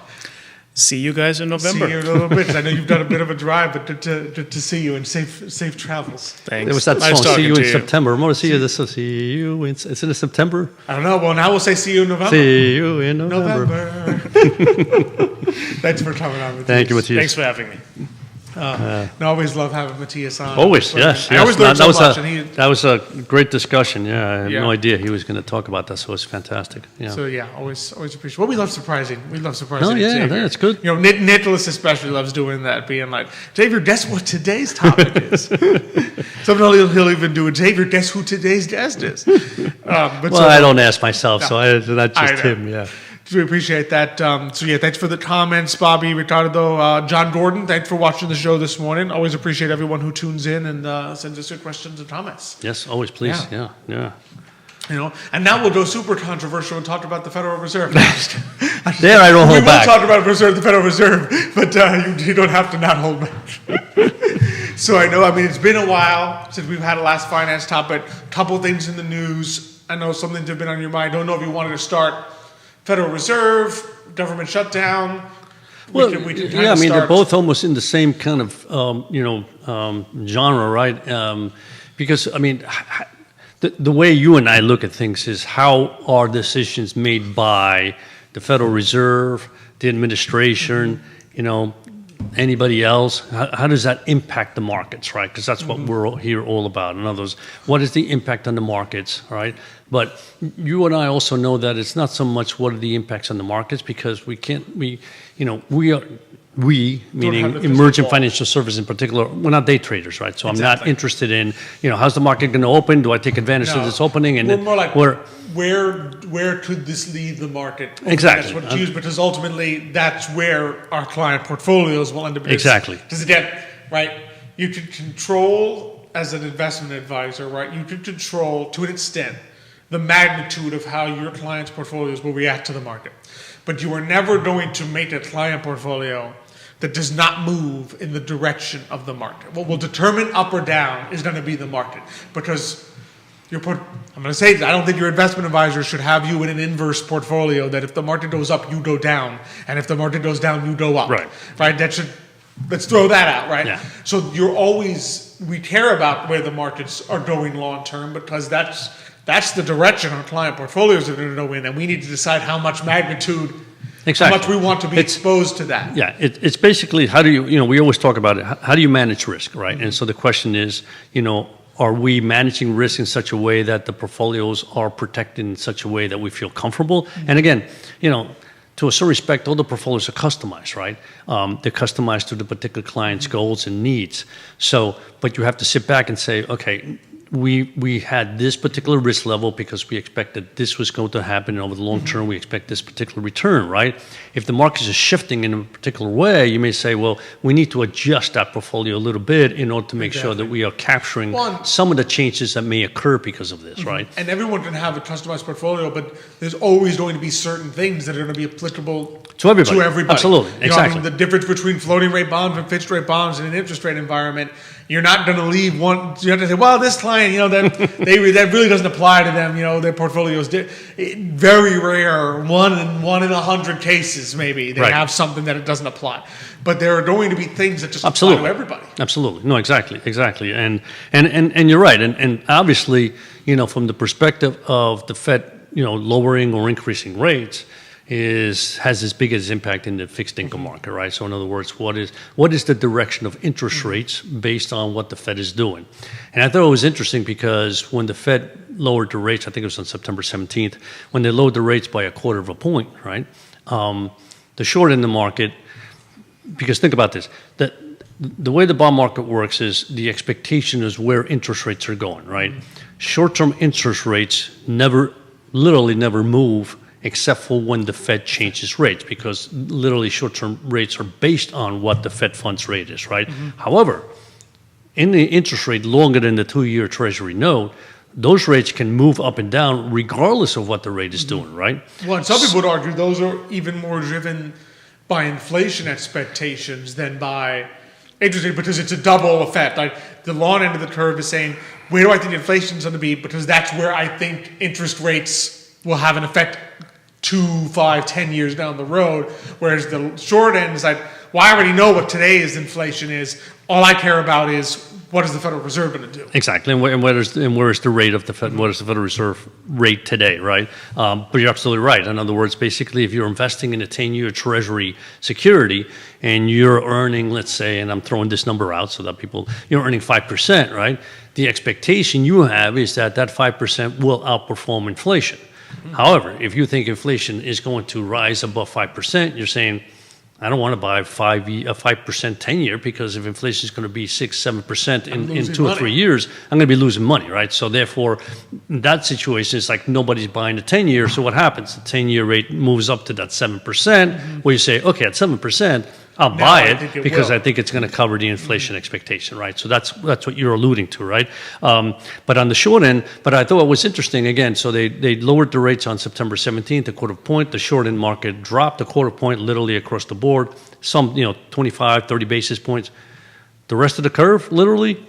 See you guys in November. See you in a little bit. I know you've done a bit of a drive, but to see you and safe travels. Thanks. There was that Nice song, "See You talking in to September." I'm going to see you this. See you in. It's in September. I don't know. Well, now we'll say see you in November. See you in November. Thanks for coming on, Matthias. Thank you, Matthias. Thanks for having me. I always love having Matthias on. Always, yes. I always learn so much. That was a great discussion. Yeah, I had Yeah. no idea he was going to talk about that, so it's fantastic. Yeah. So yeah, always appreciate. Well, we love surprising. We love surprising. Oh, yeah, Xavier. that's good. You know, Nicholas especially loves doing that, being like, Xavier, guess what today's topic is. Sometimes he'll even do it. Xavier, guess who today's guest is. But Well, I don't ask myself, so that's I just know. him. Yeah. So we appreciate that. So yeah, thanks for the comments, Bobby, Ricardo, John Gordon. Thanks for watching the show this morning. Always appreciate everyone who tunes in and sends us good questions and comments. Yes, always, please. Yeah. You know, and now we'll go super controversial and talk about the Federal Reserve. There, I don't We hold will back. talk about the Federal Reserve, but you don't have to not hold back. So I know, it's been a while since we've had a last finance topic. Couple things in the news. I know some things have been on your mind. Don't know if you wanted to start Federal Reserve, government shutdown. Well, we can yeah, they're start. both almost in the same kind of genre, right? Because the way you and I look at things is how are decisions made by the Federal Reserve, the administration, anybody else? How does that impact the markets, right? Because that's what we're here all about. In other words, what is the impact on the markets, right? But you and I also know that it's not so much what are the impacts on the markets, because we, meaning emerging financial services in particular, we're not day traders, right? So I'm not interested in, how's the market going to open? Do I take advantage of this opening? And we're more like, where could this lead the market? Exactly. That's what choose, because ultimately that's where our client portfolios will end up. Exactly. Does it get, right? You can control, as an investment advisor, right? You can control, to an extent, the magnitude of how your client's portfolios will react to the market. But you are never going to make a client portfolio that does not move in the direction of the market. What will determine up or down is going to be the market. Because I'm going to say that I don't think your investment advisor should have you in an inverse portfolio that if the market goes up, you go down. And if the market goes down, you go up. Right. Right? Let's throw that out, right? Yeah. So we care about where the markets are going long term, because that's the direction our client portfolios are going to go in, and we need to decide how much magnitude, how much we want to be exposed to that. Yeah, it's basically how do you, we always talk about it, how do you manage risk, right? And so the question is, are we managing risk in such a way that the portfolios are protected in such a way that we feel comfortable? And again, to a certain respect, all the portfolios are customized, right? They're customized to the particular client's goals and needs. So, but you have to sit back and say, okay, we had this particular risk level because we expected this was going to happen, and over the long term we expect this particular return, right? If the markets are shifting in a particular way, you may say, well, we need to adjust that portfolio a little bit in order to make sure that we are capturing some of the changes that may occur because of this, right? And everyone can have a customized portfolio, but there's always going to be certain things that are going to be applicable to everybody. Absolutely, exactly. The difference between floating rate bonds and fixed rate bonds in an interest rate environment, you're not going to leave one. You have to say, well, this client, that really doesn't apply to them. Their portfolios very rare, one in 100 cases maybe they have something that it doesn't apply. But there are going to be things that just apply to everybody. Absolutely, no, exactly, and you're right, and obviously, from the perspective of the Fed, lowering or increasing rates has as big as impact in the fixed income market, right? So in other words, what is the direction of interest rates based on what the Fed is doing? And I thought it was interesting because when the Fed lowered the rates, I think it was on September 17th, when they lowered the rates by 1/4 of a point, right? The short end of the market, because think about this, the way the bond market works is the expectation is where interest rates are going, right? Short-term interest rates literally never move except for when the Fed changes rates, because literally short-term rates are based on what the Fed funds rate is, right? However, in the interest rate longer than the 2-year Treasury note, those rates can move up and down regardless of what the rate is doing, right? Well, and some people would argue those are even more driven by inflation expectations than by interest rate, because it's a double effect. Like the long end of the curve is saying, where do I think inflation is going to be? Because that's where I think interest rates will have an effect 2, 5, 10 years down the road. Whereas the short end is like, well, I already know what today's inflation is. All I care about is what is the Federal Reserve going to do? Exactly, and where is the rate of the Fed? What is the Federal Reserve rate today, right? But you're absolutely right. In other words, basically, if you're investing in a 10-year Treasury security and you're earning, let's say, and I'm throwing this number out so that you're earning 5%, right? The expectation you have is that 5% will outperform inflation. Mm-hmm. However, if you think inflation is going to rise above 5%, you're saying, I don't want to buy a 5% 10-year because if inflation is going to be 6-7% in 2 or 3 years, I'm going to be losing money, right? So therefore, in that situation, it's like nobody's buying a 10-year. So what happens? The 10-year rate moves up to that 7%, where you say, okay, at 7%, I'll buy it because I think it's going to cover the inflation expectation, right? So that's what you're alluding to, right? But on the short end, but I thought it was interesting, again, so they lowered the rates on September 17th, a quarter point. The short end market dropped a quarter point literally across the board, some, 25, 30 basis points. The rest of the curve, literally,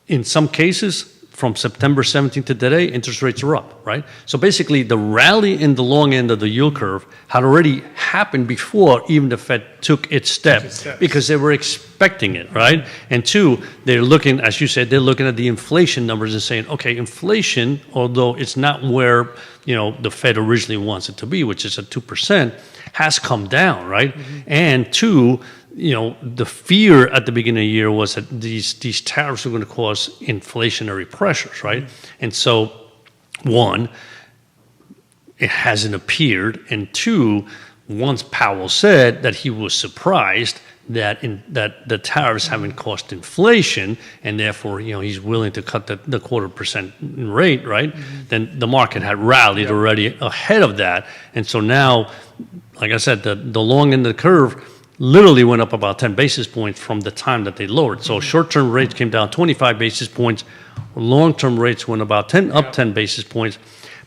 in some cases, from September 17th to today, interest rates are up, right? So basically, the rally in the long end of the yield curve had already happened before even the Fed took its step because they were expecting it, right? And two, they're looking, as you said, they're looking at the inflation numbers and saying, okay, inflation, although it's not where, the Fed originally wants it to be, which is at 2%, has come down, right? Mm-hmm. And two, the fear at the beginning of the year was that these tariffs were going to cause inflationary pressures, right? Mm-hmm. And so, one, it hasn't appeared, and two, once Powell said that he was surprised that the tariffs haven't caused inflation, and therefore, he's willing to cut the 0.25% rate, right? Mm-hmm. Then the market had rallied already ahead of that, and so now, like I said, the long end of the curve literally went up about 10 basis points from the time that they lowered. So short-term rates came down 25 basis points. Long-term rates went about 10 basis points.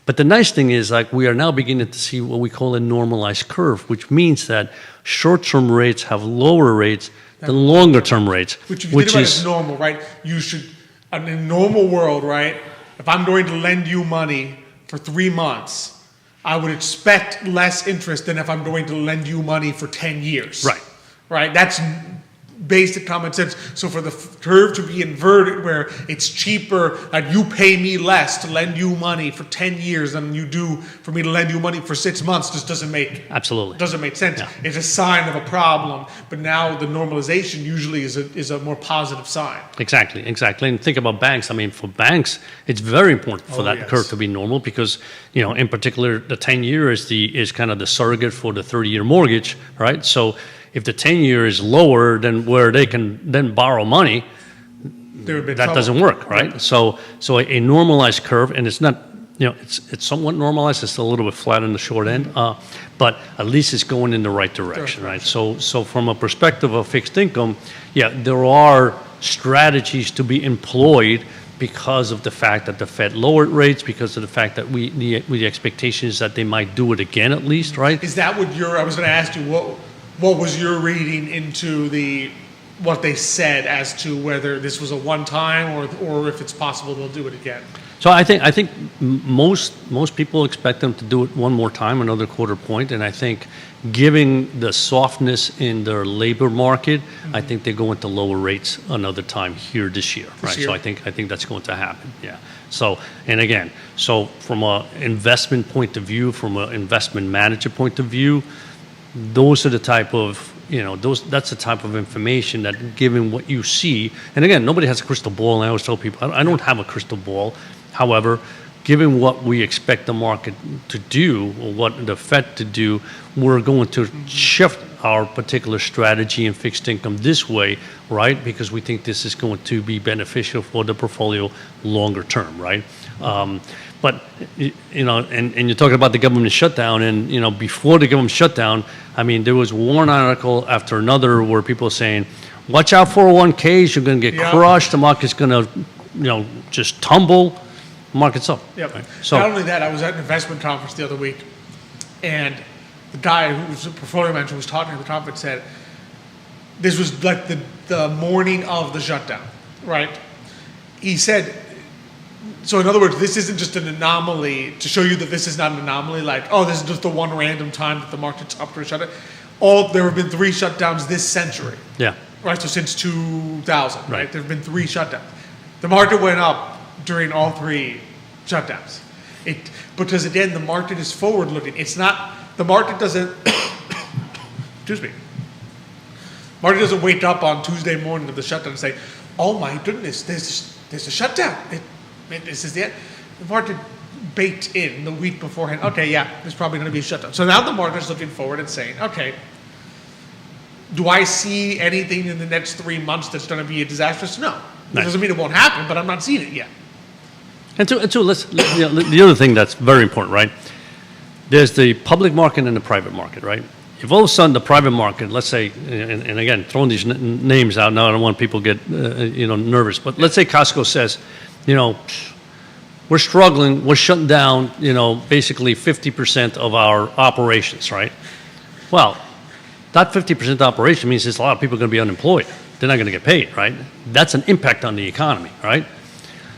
But the nice thing is, we are now beginning to see what we call a normalized curve, which means that short-term rates have lower rates than longer-term rates. Which if you think about it as normal, right? You should, in a normal world, right? If I'm going to lend you money for 3 months, I would expect less interest than if I'm going to lend you money for 10 years. Right? That's basic common sense. So for the curve to be inverted where it's cheaper, you pay me less to lend you money for 10 years than you do for me to lend you money for 6 months just doesn't make sense. No. It's a sign of a problem. But now the normalization usually is a more positive sign. Exactly. And think about banks. I mean, for banks, it's very important for that curve to be normal because, in particular, the 10-year is kind of the surrogate for the 30-year mortgage, right? So if the 10-year is lower than where they can then borrow money, that doesn't work, right? So a normalized curve, and it's not, it's somewhat normalized. It's a little bit flat in the short end, but at least it's going in the right direction, right? So from a perspective of fixed income, there are strategies to be employed because of the fact that the Fed lowered rates, because of the fact that the expectation is that they might do it again at least, right? Is that what I was going to ask you, what was your reading into what they said as to whether this was a one-time or if it's possible they'll do it again? So I think most people expect them to do it one more time, another quarter point, and I think given the softness in their labor market, I think they go into lower rates another time here this year, right? So I think that's going to happen, yeah. So, and again, from an investment point of view, from an investment manager point of view, those are the type of, that's the type of information that, given what you see, and again, nobody has a crystal ball, and I always tell people, I don't have a crystal ball. However, given what we expect the market to do, or what the Fed to do, we're going to shift our particular strategy in fixed income this way, right? Because we think this is going to be beneficial for the portfolio longer term, right? But, and you're talking about the government shutdown, and, before the government shutdown, I mean, there was one article after another where people are saying, watch out for 401ks, you're going to get crushed, the market's going to, just tumble, market's up. Yep. Right? So, not only that, I was at an investment conference the other week, and the guy who was a portfolio manager was talking at the conference said, this was like the morning of the shutdown, right? He said, So in other words, this isn't just an anomaly to show you that this is not an anomaly. Like, oh, this is just the one random time that the market's up to shut it. There have been 3 shutdowns this century. Yeah. Right. So since 2000, Right. there have been 3 shutdowns. The market went up during all 3 shutdowns. Because again, the market is forward looking. It's not, the market doesn't, excuse me. Market doesn't wake up on Tuesday morning of the shutdown and say, oh my goodness, there's a shutdown. This is the end. The market baked in the week beforehand, okay, yeah, there's probably going to be a shutdown. So now the market's looking forward and saying, okay, do I see anything in the next 3 months that's going to be disastrous? No. That doesn't mean it won't happen, but I'm not seeing it yet. And two, the other thing that's very important, right? There's the public market and the private market, right? If all of a sudden the private market, let's say, and again, throwing these names out now, I don't want people to get nervous, but let's say Costco says, we're struggling, we're shutting down, basically 50% of our operations, right? Well, that 50% operation means there's a lot of people going to be unemployed. They're not going to get paid, right? That's an impact on the economy, right?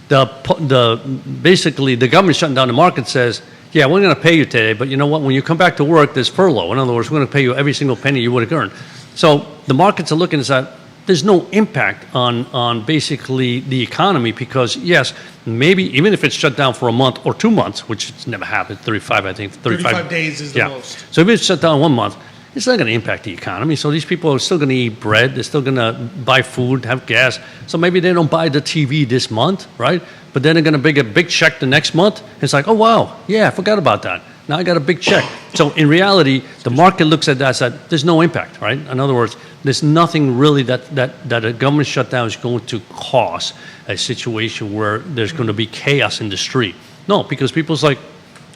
Basically, the government shutting down the market says, yeah, we're going to pay you today, but you know what? When you come back to work, there's furlough. In other words, we're going to pay you every single penny you would have earned. So the markets are looking at that. There's no impact on basically the economy because, yes, maybe even if it's shut down for a month or 2 months, which it's never happened, 35, I think. 35 days is the most. So if it's shut down 1 month, it's not going to impact the economy. So these people are still going to eat bread. They're still going to buy food, have gas. So maybe they don't buy the TV this month, right? But then they're going to get a big check the next month. It's like, oh, wow, yeah, I forgot about that. Now I got a big check. So in reality, the market looks at that and said, there's no impact, right? In other words, there's nothing really that a government shutdown is going to cause a situation where there's going to be chaos in the street. No, because people's like,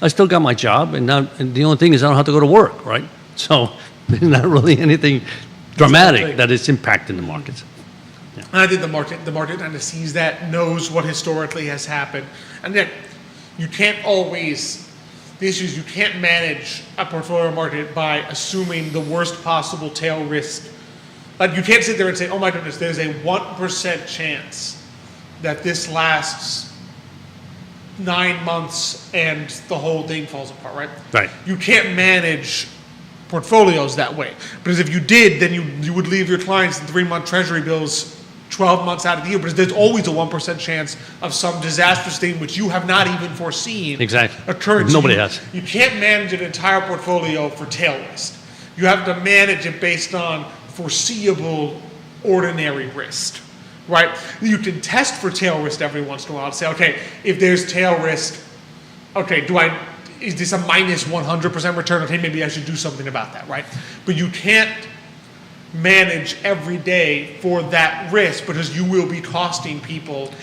I still got my job, and the only thing is I don't have to go to work, right? So there's not really anything dramatic that is impacting the markets. Yeah. And I think the market kind of sees that, knows what historically has happened, and then you can't always. The issue is you can't manage a portfolio market by assuming the worst possible tail risk. Like you can't sit there and say, oh my goodness, there's a 1% chance that this lasts 9 months and the whole thing falls apart, right? Right. You can't manage portfolios that way. Because if you did, then you would leave your clients in 3-month treasury bills 12 months out of the year, because there's always a 1% chance of some disastrous thing which you have not even foreseen occurring. Nobody has. You can't manage an entire portfolio for tail risk. You have to manage it based on foreseeable, ordinary risk, right? You can test for tail risk every once in a while and say, okay, if there's tail risk, okay, is this a minus 100% return? Okay, maybe I should do something about that, right? But you can't manage every day for that risk because you will be costing people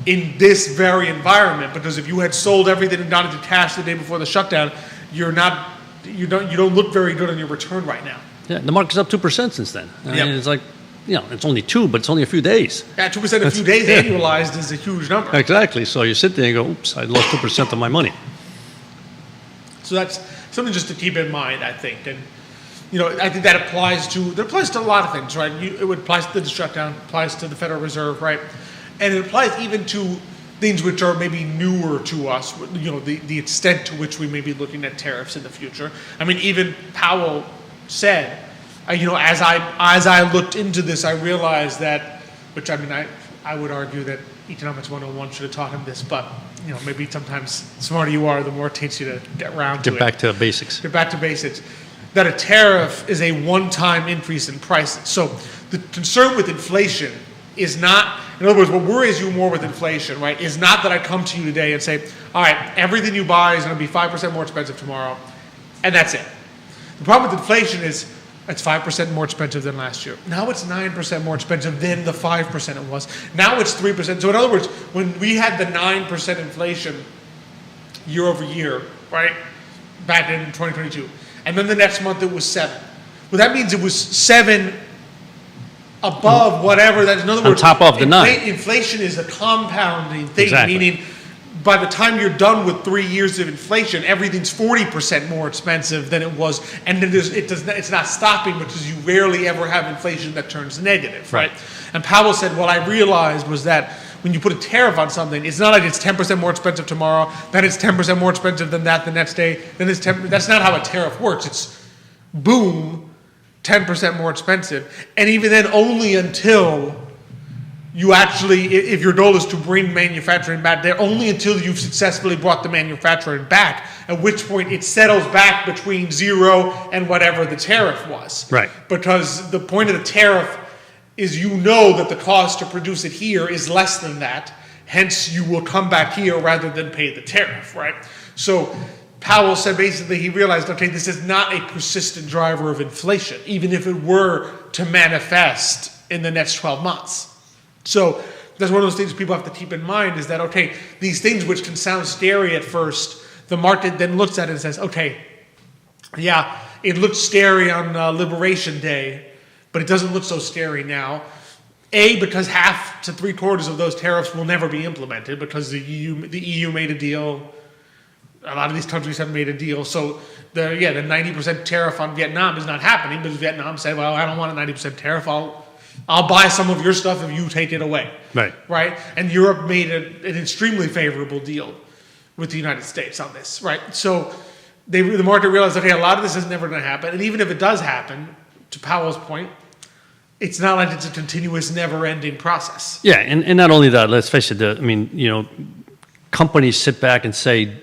in this very environment. Because if you had sold everything and gone into cash the day before the shutdown, you don't look very good on your return right now. Yeah, the market's up 2% since then. I mean, it's like, it's only 2, but it's only a few days. Yeah, 2% a few days annualized is a huge number. Exactly. So you sit there and go, oops, I lost 2% of my money. So that's something just to keep in mind, I think. And I think that applies to a lot of things, right? It applies to the shutdown, applies to the Federal Reserve, right? And it applies even to things which are maybe newer to us, the extent to which we may be looking at tariffs in the future. I mean, even Powell said, as I looked into this, I realized that, which I mean, I would argue that Economics 101 should have taught him this, but maybe sometimes the smarter you are, the more it takes you to get around to it. Get back to basics. Get back to basics. That a tariff is a one-time increase in prices. So the concern with inflation is not, in other words, what worries you more with inflation, right, is not that I come to you today and say, all right, everything you buy is going to be 5% more expensive tomorrow, and that's it. The problem with inflation is it's 5% more expensive than last year. Now it's 9% more expensive than the 5% it was. Now it's 3%. So in other words, when we had the 9% inflation year over year, right, back in 2022, and then the next month it was 7. Well, that means it was 7 above whatever that is. In other words, on top of the 9. Inflation is a compounding thing, meaning by the time you're done with 3 years of inflation, everything's 40% more expensive than it was, and it's not stopping because you rarely ever have inflation that turns negative, right? And Powell said, what I realized was that when you put a tariff on something, it's not like it's 10% more expensive tomorrow, then it's 10% more expensive than that the next day, then it's 10%. That's not how a tariff works. It's boom, 10% more expensive. And even then, only until you actually, if your goal is to bring manufacturing back there, only until you've successfully brought the manufacturing back, at which point it settles back between zero and whatever the tariff was. Right. Because the point of the tariff is you know that the cost to produce it here is less than that, hence you will come back here rather than pay the tariff, right? So Powell said basically he realized, okay, this is not a persistent driver of inflation, even if it were to manifest in the next 12 months. So that's one of those things people have to keep in mind is that, okay, these things which can sound scary at first, the market then looks at it and says, okay, yeah, it looked scary on Liberation Day, but it doesn't look so scary now. A, because half to 3/4 of those tariffs will never be implemented because the EU made a deal. A lot of these countries have made a deal. So the 90% tariff on Vietnam is not happening because Vietnam said, well, I don't want a 90% tariff. I'll buy some of your stuff if you take it away. Right. Right? And Europe made an extremely favorable deal with the United States on this, right? So the market realized, okay, a lot of this is never going to happen. And even if it does happen, to Powell's point, it's not like it's a continuous, never-ending process. Yeah, and not only that, let's face it, companies sit back and say,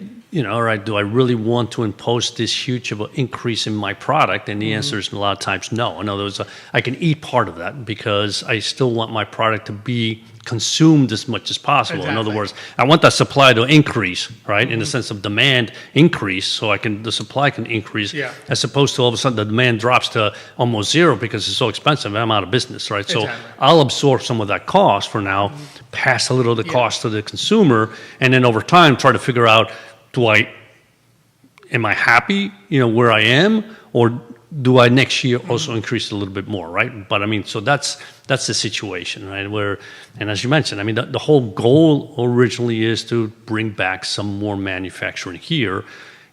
all right, do I really want to impose this huge of an increase in my product? And the answer is a lot of times no. In other words, I can eat part of that because I still want my product to be consumed as much as possible. Exactly. In other words, I want that supply to increase, right? In the sense of demand increase, so the supply can increase, as opposed to all of a sudden the demand drops to almost zero because it's so expensive and I'm out of business, right? Exactly. So I'll absorb some of that cost for now, pass a little of the cost to the consumer, and then over time try to figure out, am I happy, where I am, or do I next year also increase a little bit more, right? But so that's the situation, right? And as you mentioned, the whole goal originally is to bring back some more manufacturing here,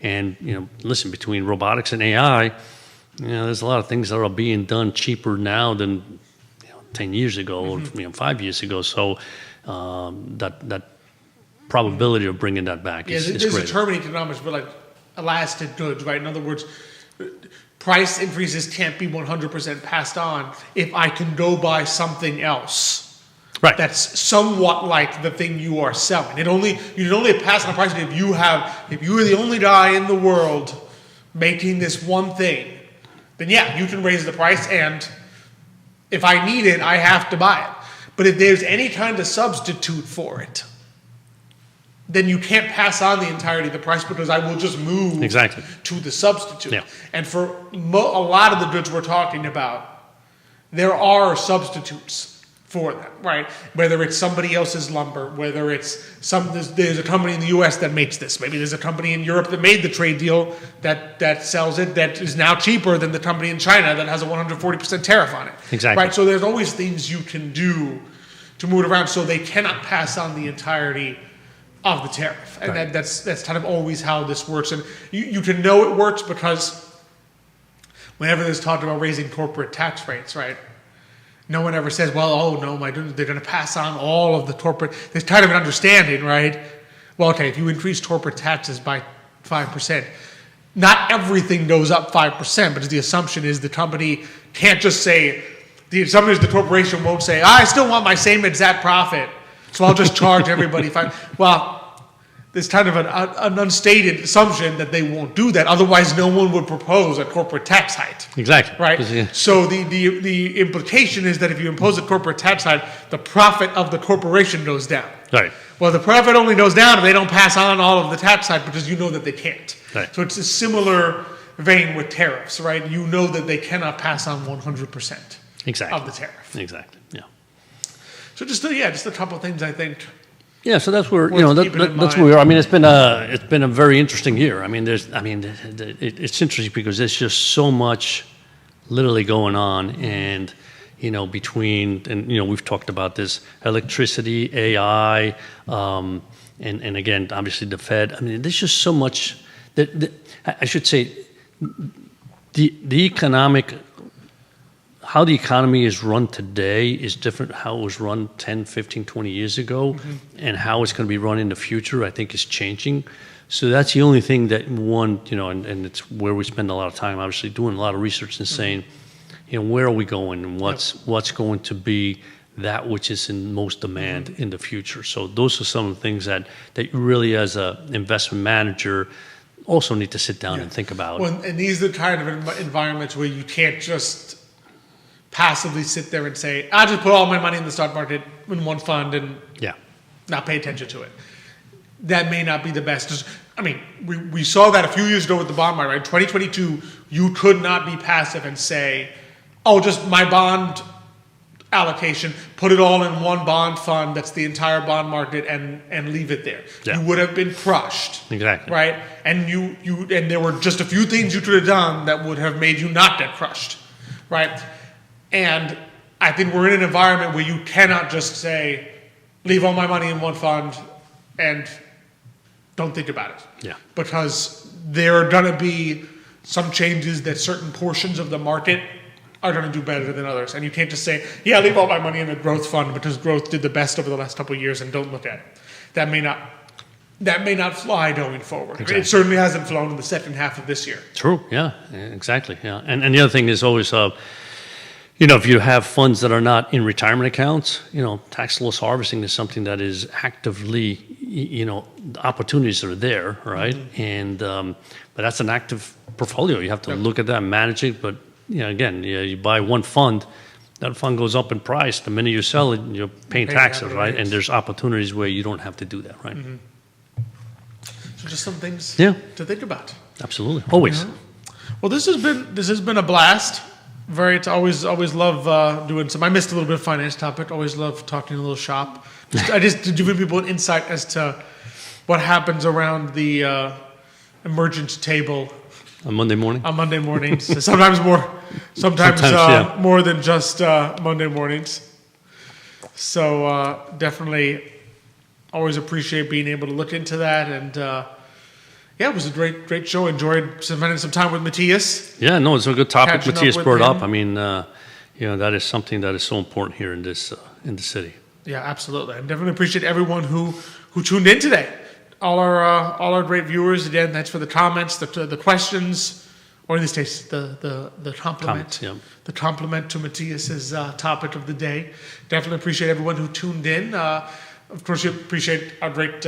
and listen, between robotics and AI, there's a lot of things that are being done cheaper now than 10 years ago or 5 years ago. So that probability of bringing that back is great. There's a term in economics for like elastic goods, right? In other words, price increases can't be 100% passed on if I can go buy something else, right? That's somewhat like the thing you are selling. You can only pass on a price if you are the only guy in the world making this one thing. Then you can raise the price, and if I need it, I have to buy it. But if there's any kind of substitute for it, then you can't pass on the entirety of the price because I will just move to the substitute. Yeah. And for a lot of the goods we're talking about, there are substitutes for them, right? Whether it's somebody else's lumber, whether it's there's a company in the U.S. that makes this. Maybe there's a company in Europe that made the trade deal that sells it that is now cheaper than the company in China that has a 140% tariff on it. Exactly. Right? So there's always things you can do to move it around so they cannot pass on the entirety of the tariff. And that's kind of always how this works. And you can know it works because whenever there's talk about raising corporate tax rates, right, no one ever says, well, oh no, my goodness, they're going to pass on all of the corporate. There's kind of an understanding, right? Well, okay, if you increase corporate taxes by 5%, not everything goes up 5%, but the assumption is the company can't just say, the assumption is the corporation won't say, I still want my same exact profit, so I'll just charge everybody 5%. Well, there's kind of an unstated assumption that they won't do that. Otherwise, no one would propose a corporate tax hike. Exactly. Right? So the implication is that if you impose a corporate tax hike, the profit of the corporation goes down. Right. Well, the profit only goes down if they don't pass on all of the tax hike because you know that they can't. Right. So it's a similar vein with tariffs, right? You know that they cannot pass on 100% of the tariff. Exactly. Yeah. So just a couple of things I think. Yeah, so that's where that's where we are. It's been a very interesting year. It's interesting because there's just so much literally going on, and we've talked about this electricity, AI, and again, obviously the Fed. There's just so much that I should say the economic how the economy is run today is different how it was run 10, 15, 20 years ago, and how it's going to be run in the future, I think, is changing. So that's the only thing that and it's where we spend a lot of time, obviously, doing a lot of research and saying, where are we going, and what's going to be that which is in most demand in the future. So those are some of the things that you really, as an investment manager, also need to sit down and think about. Well, and these are the kind of environments where you can't just passively sit there and say, I'll just put all my money in the stock market in one fund and not pay attention to it. That may not be the best. We saw that a few years ago with the bond market, right? 2022, you could not be passive and say, oh, just my bond allocation, put it all in one bond fund that's the entire bond market and leave it there. You would have been crushed. Exactly. Right? And and there were just a few things you could have done that would have made you not get crushed. Right? And I think we're in an environment where you cannot just say, leave all my money in one fund and don't think about it. Yeah. Because there are going to be some changes that certain portions of the market are going to do better than others. And you can't just say, leave all my money in the growth fund because growth did the best over the last couple of years and don't look at it. That may not fly going forward. Exactly. It certainly hasn't flown in the second half of this year. True, yeah, exactly, yeah. And the other thing is always, if you have funds that are not in retirement accounts, tax loss harvesting is something that is actively, the opportunities are there, right? And but that's an active portfolio. You have to look at that and manage it. But you buy one fund, that fund goes up in price. The minute you sell it, you're paying taxes, right? And there's opportunities where you don't have to do that, right? So just some things to think about. Absolutely, always. Well, this has been a blast. It's always love doing some. I missed a little bit of finance topic. Always love talking a little shop. I just to give people an insight as to what happens around the emergence table on Monday morning. On Monday mornings, sometimes more than just Monday mornings. So definitely, always appreciate being able to look into that and. It was a great show. Enjoyed spending some time with Matthias. Yeah, no, it's a good topic Matthias brought up. I mean, that is something that is so important here in the city. Yeah, absolutely. I definitely appreciate everyone who tuned in today. All our great viewers. Again, thanks for the comments, the questions, or in this case, the compliment. The compliment to Matthias's topic of the day. Definitely appreciate everyone who tuned in. Of course, we appreciate our great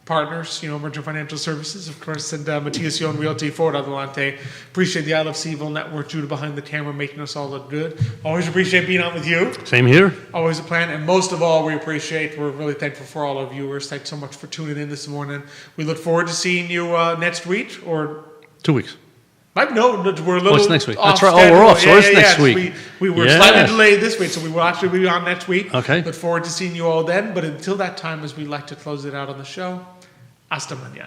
partners, Emergent Financial Services, of course, and Matthias Yon Realty, Ford Adelante. Appreciate the I Love CVille Network, Judah behind the camera, making us all look good. Always appreciate being on with you. Same here. Always a plan. And most of all, we're really thankful for all our viewers. Thanks so much for tuning in this morning. We look forward to seeing you next week or 2 weeks. No, we're a little it's next week. Off That's right. schedule. We're off, so it's next week. We were slightly delayed this week, so we will actually be on next week. Okay. Look forward to seeing you all then. But until that time, as we like to close it out on the show, hasta mañana.